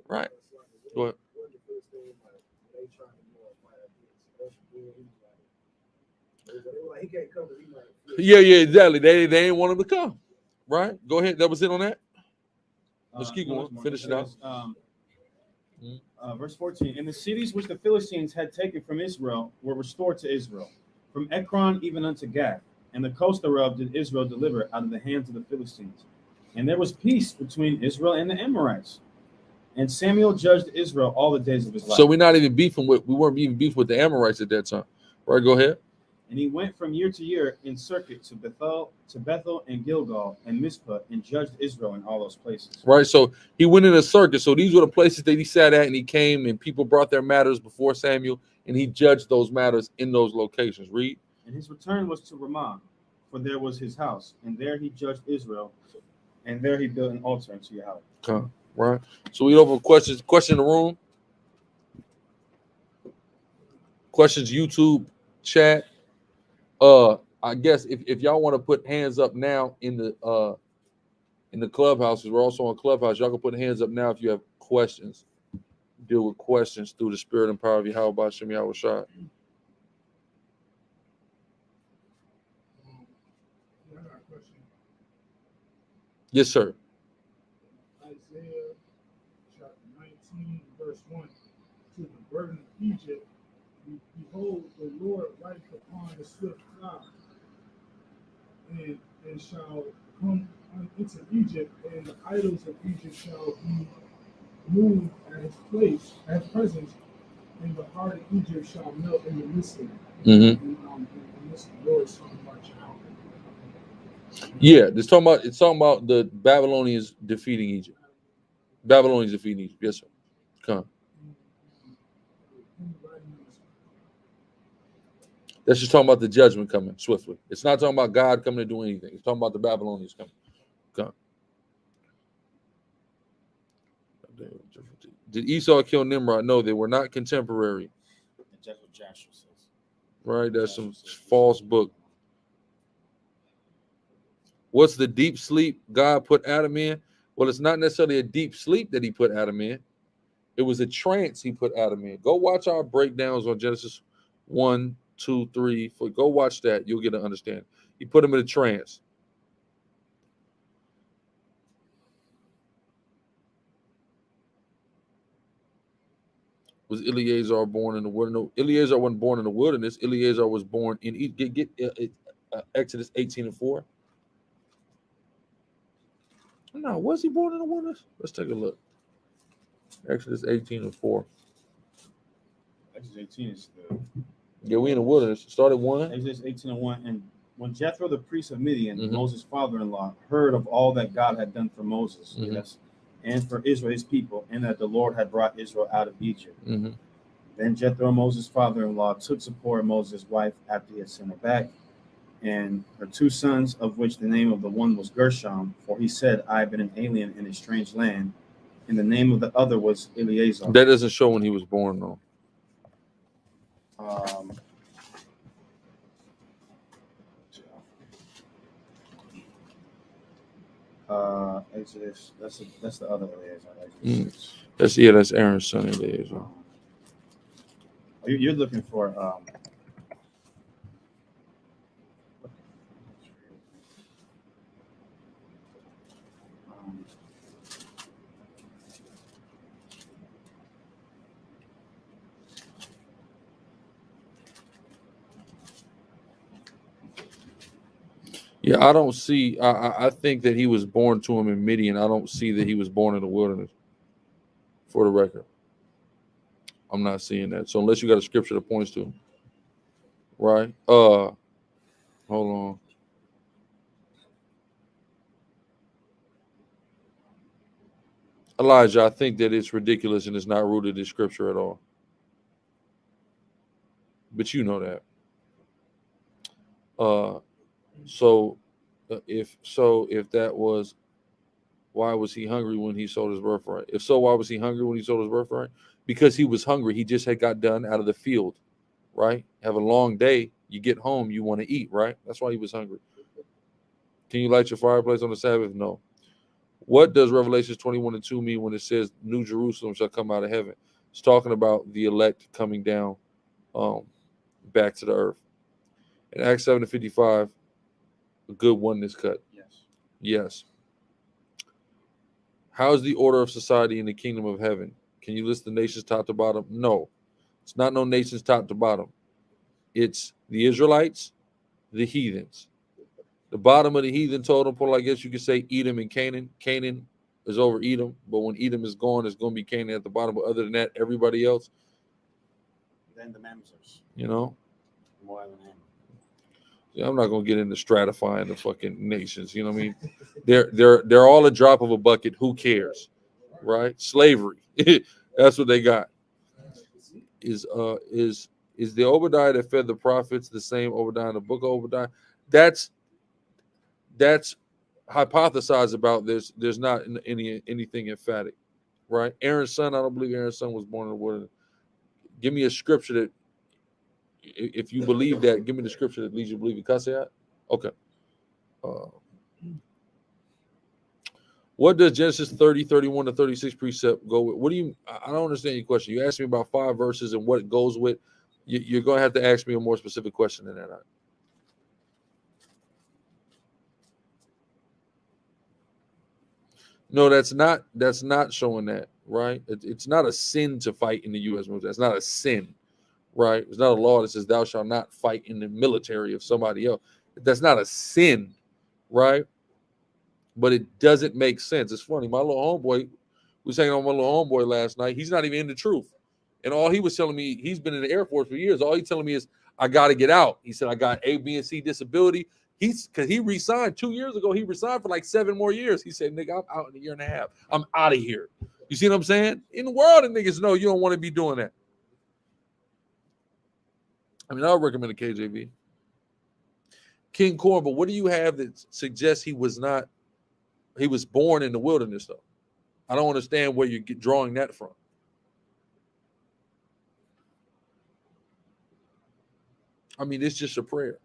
right? Go ahead. Yeah, exactly. They didn't want him to come, right? Go ahead. That was it on that. Let's keep going. Finish it out. Verse 14. And the cities which the Philistines had taken from Israel were restored to Israel, from Ekron even unto Gath, and the coast thereof did Israel deliver out of the hands of the Philistines. And there was peace between Israel and the Amorites. And Samuel judged Israel all the days of his life. So we weren't even beefing with the Amorites at that time. Right, go ahead. And he went from year to year in circuit to Bethel and Gilgal and Mizpah, and judged Israel in all those places. Right, so he went in a circuit. So these were the places that he sat at, and he came, and people brought their matters before Samuel, and he judged those matters in those locations. Read. And his return was to Ramah, for there was his house, and there he judged Israel, and there he built an altar unto Yahweh. Okay, right. So we open questions. Question in the room. Questions, YouTube chat. I guess if y'all want to put hands up now in the clubhouse, because we're also on Clubhouse, y'all can put hands up now if you have questions. Deal with questions through the spirit and power of Yahweh B'Shem Yahweh Shai. Yes, sir. Isaiah chapter 19, verse 1. To the burden of Egypt, behold, the Lord rideth upon the swift cloud, and shall come into Egypt, and the idols of Egypt shall be moved at his place, at his presence, and the heart of Egypt shall melt in the midst of it. Mm-hmm. And this Lord is talking about Yahweh. Yeah, it's talking about the Babylonians defeating Egypt. Babylonians defeating Egypt. Yes, sir. Come. That's just talking about the judgment coming swiftly. It's not talking about God coming to do anything. It's talking about the Babylonians coming. Come. Did Esau kill Nimrod? No, they were not contemporary. That's what Joshua says. Right, that's some false book. What's the deep sleep God put Adam in? Well, it's not necessarily a deep sleep that he put Adam in. It was a trance he put Adam in. Go watch our breakdowns on Genesis 1, 2, 3, 4. Go watch that. You'll get an understanding. He put him in a trance. Was Eleazar born in the wilderness? No, Eleazar wasn't born in the wilderness. Eleazar was born in Exodus 18 and 4. No, was he born in the wilderness? Let's take a look. Exodus 18 and 4. Exodus 18 is the... Yeah, we in the wilderness. Started 1. Exodus 18 and 1. And when Jethro, the priest of Midian, Moses' father-in-law, heard of all that God had done for Moses, yes, and for Israel, his people, and that the Lord had brought Israel out of Egypt. Then Jethro, Moses' father-in-law, took support Moses' wife after he had sent her back, and her 2 sons, of which the name of the one was Gershom, for he said, I have been an alien in a strange land, and the name of the other was Eleazar. That doesn't show when he was born, though. Exodus, that's the other Eleazar. That's Aaron's son Eleazar. You're looking for Yeah, I don't see. I think that he was born to him in Midian. I don't see that he was born in the wilderness. For the record, I'm not seeing that. So unless you got a scripture that points to him, right? Hold on. Elijah, I think that it's ridiculous and it's not rooted in scripture at all. But you know that. If that was, why was he hungry when he sold his birthright? If so, why was he hungry when he sold his birthright? Because he was hungry. He just had got done out of the field, right? Have a long day. You get home, you want to eat, right? That's why he was hungry. Can you light your fireplace on the Sabbath? No. What does Revelation 21:2 mean when it says New Jerusalem shall come out of heaven? It's talking about the elect coming down back to the earth. In Acts 7:55, a good oneness cut. Yes. How's the order of society in the kingdom of heaven? Can you list the nations top to bottom? No. It's not no nations top to bottom. It's the Israelites, the heathens. The bottom of the heathen totem pole, I guess you could say Edom and Canaan. Canaan is over Edom, but when Edom is gone, it's going to be Canaan at the bottom. But other than that, everybody else. Then the Mamzers. You know? More than him. Yeah, I'm not going to get into stratifying the fucking nations. You know what I mean? They're all a drop of a bucket. Who cares? Right? Slavery. That's what they got. Is the Obadiah that fed the prophets the same Obadiah in the book of Obadiah? That's hypothesized about. There's not anything emphatic, right? Aaron's son, I don't believe Aaron's son was born in the wilderness. Give me a scripture that, if you believe that, give me the scripture that leads you to believe it. Can I say that? Okay. What does Genesis 30:31 to 36 precept go with? What do you? I don't understand your question. You asked me about 5 verses and what it goes with. You're going to have to ask me a more specific question than that. No, that's not showing that, right? It's not a sin to fight in the U.S. military. That's not a sin, right? It's not a law that says thou shalt not fight in the military of somebody else. That's not a sin, right? But it doesn't make sense. It's funny. My little homeboy was hanging on my little homeboy last night. He's not even in the truth. And all he was telling me, he's been in the Air Force for years. All he's telling me is, I got to get out. He said, I got A, B, and C disability. Because he resigned 2 years ago. He resigned for like 7 more years. He said, nigga, I'm out in a year and a half. I'm out of here. You see what I'm saying? In the world, the niggas know you don't want to be doing that. I mean, I'll recommend a KJV. King Corn, but what do you have that suggests he was born in the wilderness, though? I don't understand where you're drawing that from. I mean, it's just a prayer.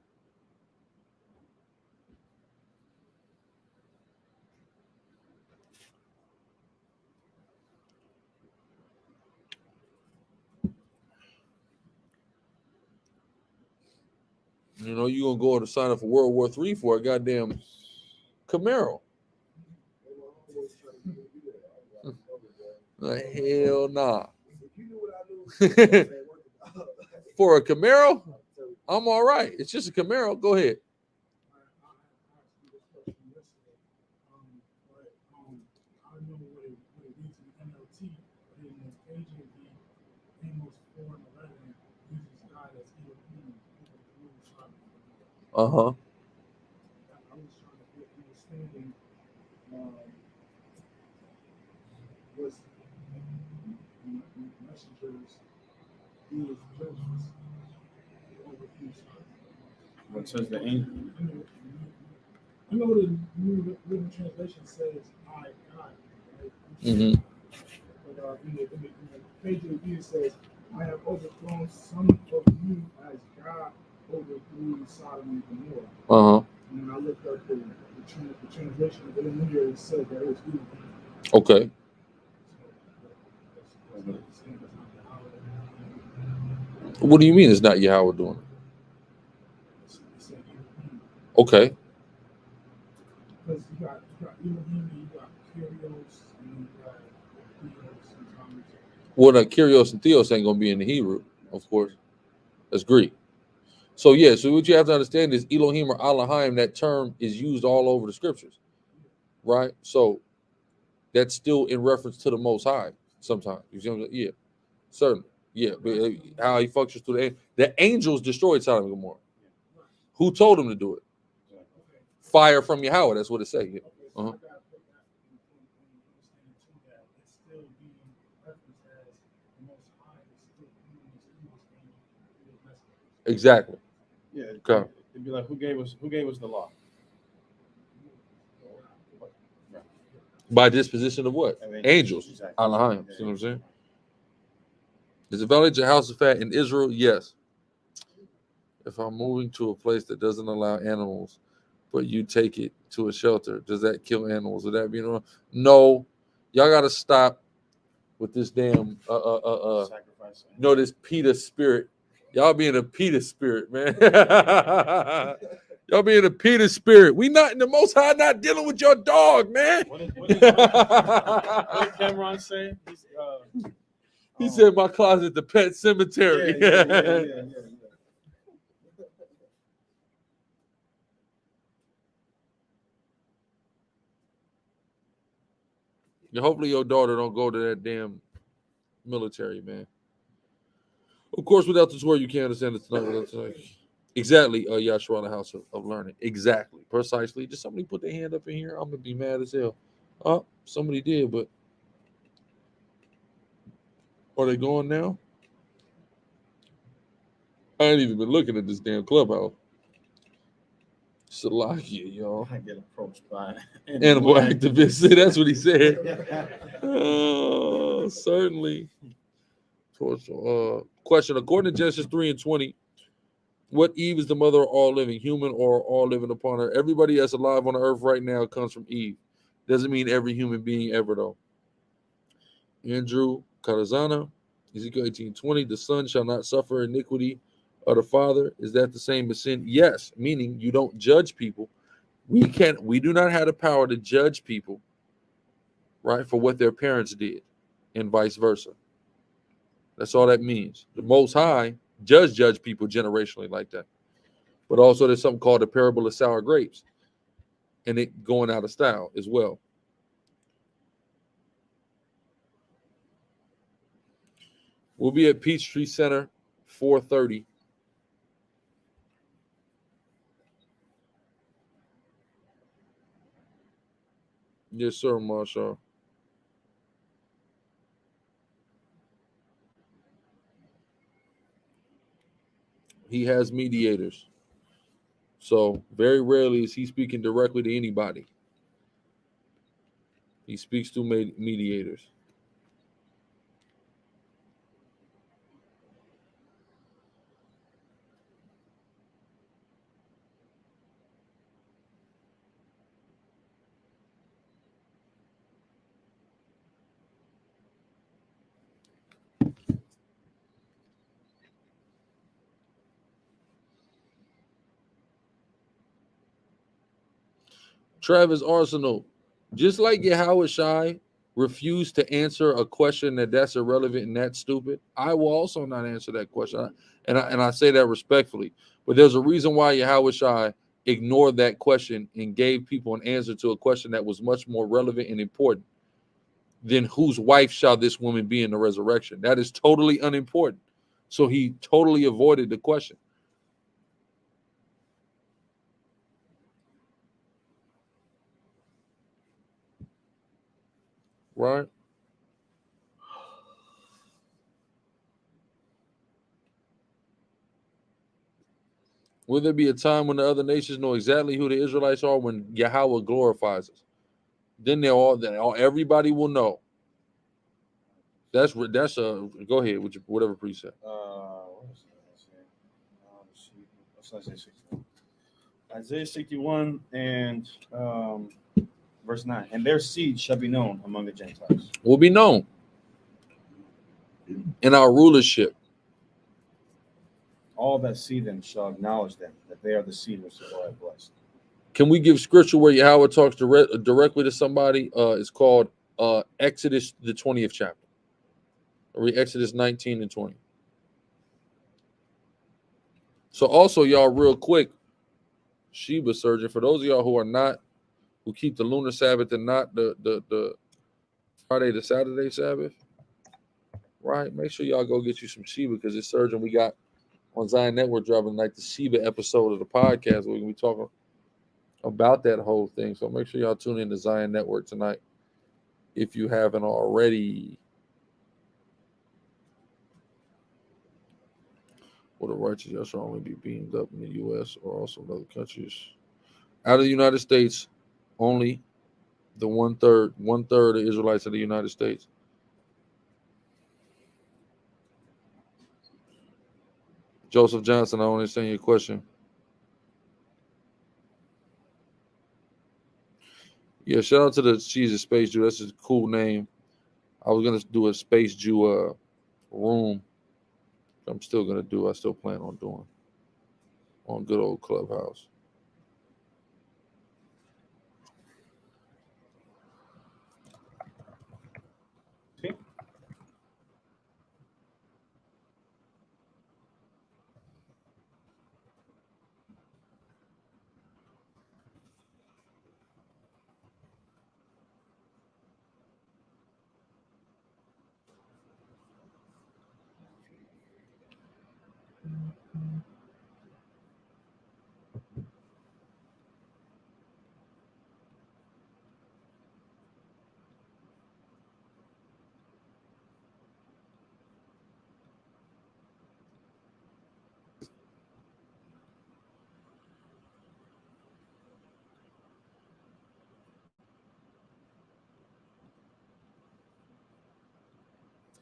You know, you're going to go to sign up for World War III for a goddamn Camaro. Hell nah. For a Camaro, I'm all right. It's just a Camaro. Go ahead. Uh-huh. I was trying to get understanding was messengers use judgments over these. What says the angel? I know the New Living Translation says, I God, right? Mm-hmm. But in the KJV it says, I have overthrown some of you as God overthrew Sodom and Gomorrah. Uh-huh. And when I looked up the translation of it in here, it said that it was you. Okay. What do you mean it's not Yahweh doing it? Okay. Because you got Elohim, you got Kyrios, and you got Theos sometimes. Well, Kyrios and Theos ain't going to be in the Hebrew, of course. That's Greek. So yeah, so what you have to understand is Elohim or Elohim, that term is used all over the scriptures, right? So that's still in reference to the Most High sometimes. You see what I'm saying? Yeah, certainly. Yeah, but how he functions through the angels destroyed Sodom and Gomorrah. Who told them to do it? Fire from Yahweh. That's what it says. Yeah. Uh-huh. Exactly. Yeah. Okay. It'd be like, who gave us the law? By disposition of what? Angels. Exactly. Elohim. See what I'm saying? Is the village a house of fat in Israel? Yes. If I'm moving to a place that doesn't allow animals, but you take it to a shelter, does that kill animals? Would that be wrong? No. Y'all gotta stop with this damn Sacrifice. this PETA spirit. Y'all being a PETA spirit, man. Y'all being a PETA spirit. We not in the Most High, not dealing with your dog, man. What did Cameron say? He said my closet the pet cemetery. Yeah. Yeah, hopefully your daughter don't go to that damn military, man. Of course, without the Torah, you can't understand it tonight. Exactly, Yahshua, the house of learning. Exactly, precisely. Just somebody put their hand up in here. I'm gonna be mad as hell. Oh, somebody did, but are they going now? I ain't even been looking at this damn clubhouse. Salakia, y'all. I get approached by Animal activists. That's what he said. Oh, certainly. Question: according to Genesis 3:20, what Eve is the mother of all living, human or all living upon her? Everybody that's alive on the earth right now comes from Eve. Doesn't mean every human being ever, though. Andrew Carazana, Ezekiel 18:20, the son shall not suffer iniquity of the father. Is that the same as sin? Yes, meaning you don't judge people. We do not have the power to judge people, right, for what their parents did, and vice versa. That's all that means. The Most High judge people generationally like that. But also there's something called the parable of sour grapes, and it going out of style as well. We'll be at Peachtree Center, 4:30. Yes, sir, Marshall. He has mediators. So very rarely is he speaking directly to anybody. He speaks to mediators. Travis Arsenal, just like Yahweh Shai refused to answer a question that's irrelevant and that's stupid, I will also not answer that question. And I say that respectfully. But there's a reason why Yahweh Shai ignored that question and gave people an answer to a question that was much more relevant and important than whose wife shall this woman be in the resurrection. That is totally unimportant. So he totally avoided the question. Right? Will there be a time when the other nations know exactly who the Israelites are when Yahweh glorifies us? Then everybody will know. That's a go ahead with whatever precept. Isaiah 61 and verse 9. And their seed shall be known among the Gentiles. Will be known in our rulership. All that see them shall acknowledge them, that they are the seed which the Lord hath blessed. Can we give scripture where Yahweh talks directly to somebody? It's called Exodus, the 20th chapter. Read Exodus 19 and 20. So also, y'all, real quick, Sheba surgeon, for those of y'all who keep the lunar Sabbath and not the Friday to Saturday Sabbath, right? Make sure y'all go get you some Sheba, because this surgeon we got on Zion Network dropping like the Sheba episode of the podcast where we're gonna be talking about that whole thing. So make sure y'all tune in to Zion Network tonight if you haven't already. Well, the righteous shall only be beamed up in the U.S. or also in other countries. Out of the United States, only the one third of Israelites in the United States. Joseph Johnson, I want to send you a question. Yeah, shout out to the Jesus Space Jew. That's a cool name. I was gonna do a Space Jew room. I'm still gonna do. I still plan on doing on good old Clubhouse.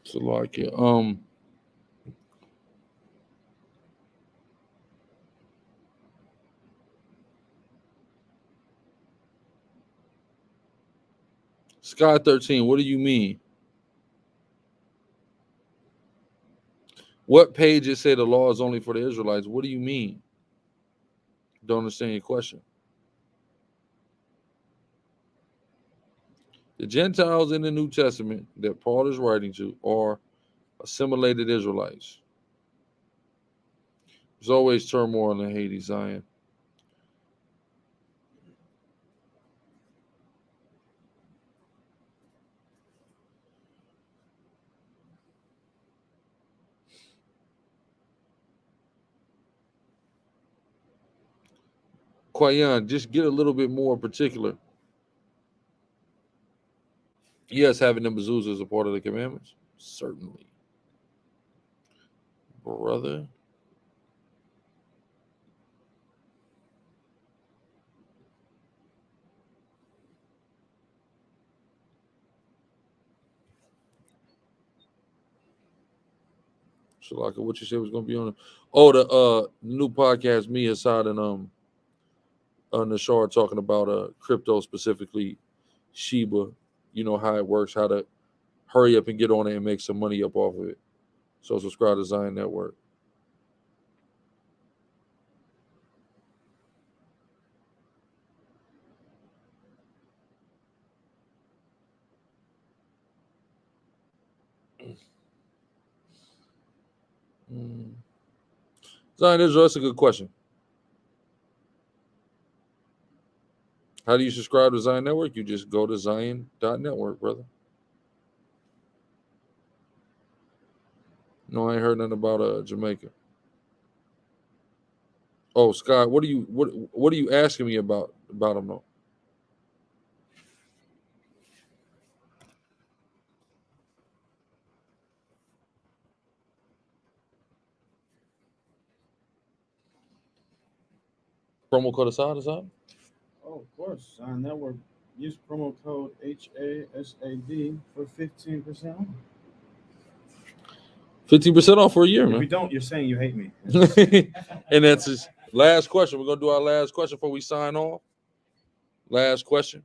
So like, Sky 13, what do you mean? What page it say the law is only for the Israelites? What do you mean? Don't understand your question. The Gentiles in the New Testament that Paul is writing to are assimilated Israelites. There's always turmoil in Haiti, Zion. Kwayan, just get a little bit more particular. Yes, having the mezuzah is a part of the commandments. Certainly. Brother. Shalaka, what you said was going to be on? Oh, the new podcast, me, Assad, and Nashar talking about crypto, specifically Shiba. You know how it works, how to hurry up and get on it and make some money up off of it. So subscribe to Zion Network. Zion Israel, that's a good question. How do you subscribe to Zion Network? You just go to Zion.network, brother. No, I ain't heard nothing about Jamaica. Oh, Scott, what are you asking me about them though? Promo code Assad? Oh, of course. Zion Network. Use promo code HASAD for 15% off. 15% off for a year, If man. you don't, you're saying you hate me. And that's his last question. We're gonna do our last question before we sign off. Last question.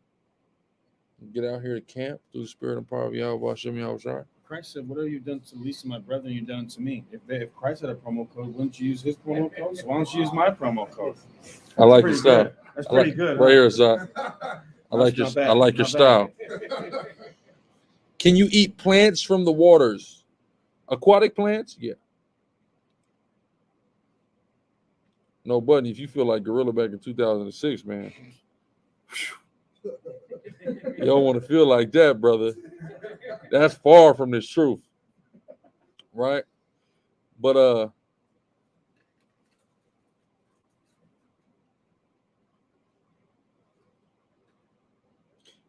Get out here to camp through the spirit and power of Yahweh Hashem Yahushua. Christ said, "Whatever you've done to the least of my brethren, you've done it to me." If Christ had a promo code, wouldn't you use his promo code? So why don't you use my promo code? I like your style. That's pretty good. Right here, Zach. I like your style. Can you eat plants from the waters? Aquatic plants? Yeah. No, Buddy, if you feel like Gorilla back in 2006, man, you don't want to feel like that, brother. That's far from this truth, right? But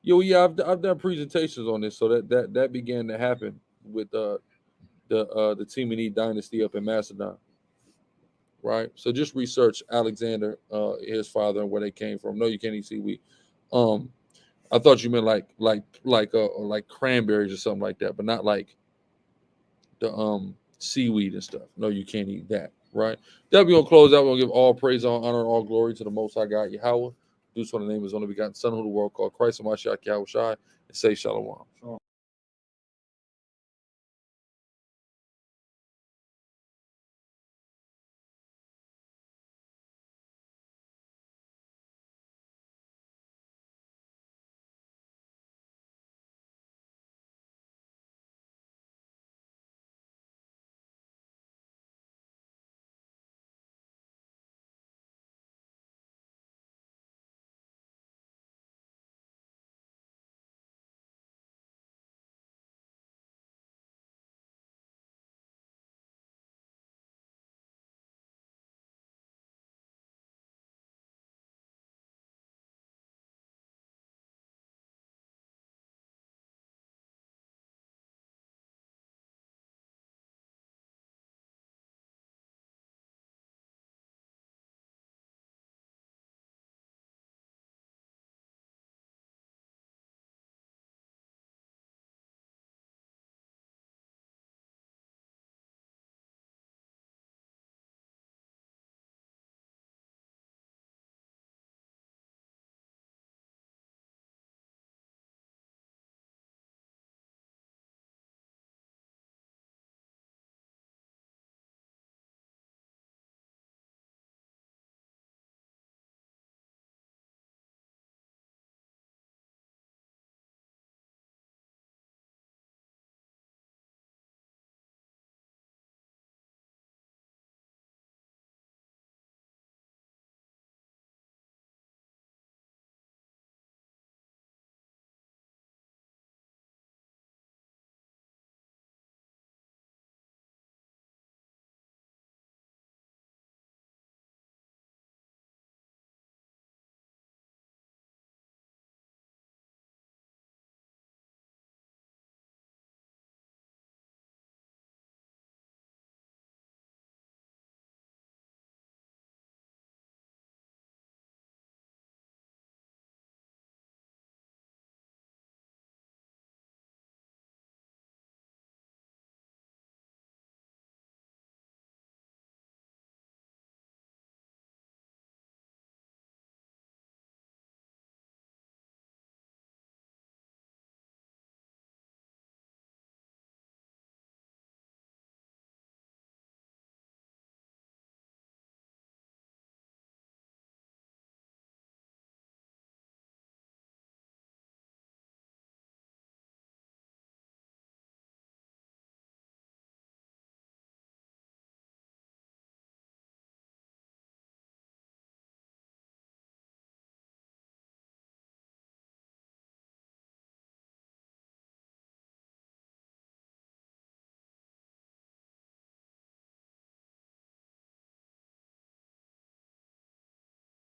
yeah, I've done presentations on this, so that began to happen with the Team dynasty up in Macedon, right? So just research Alexander, his father, and where they came from. No, you can't eat seaweed. I thought you meant like cranberries or something like that, but not like the seaweed and stuff. No, you can't eat that, right? That we gonna close out. We're gonna give all praise, all honor, and all glory to the Most High God, Yahweh. Do so in the name of His only begotten Son, who the world called Christ, and Mashiach Yahweh Shai, and say Shalom.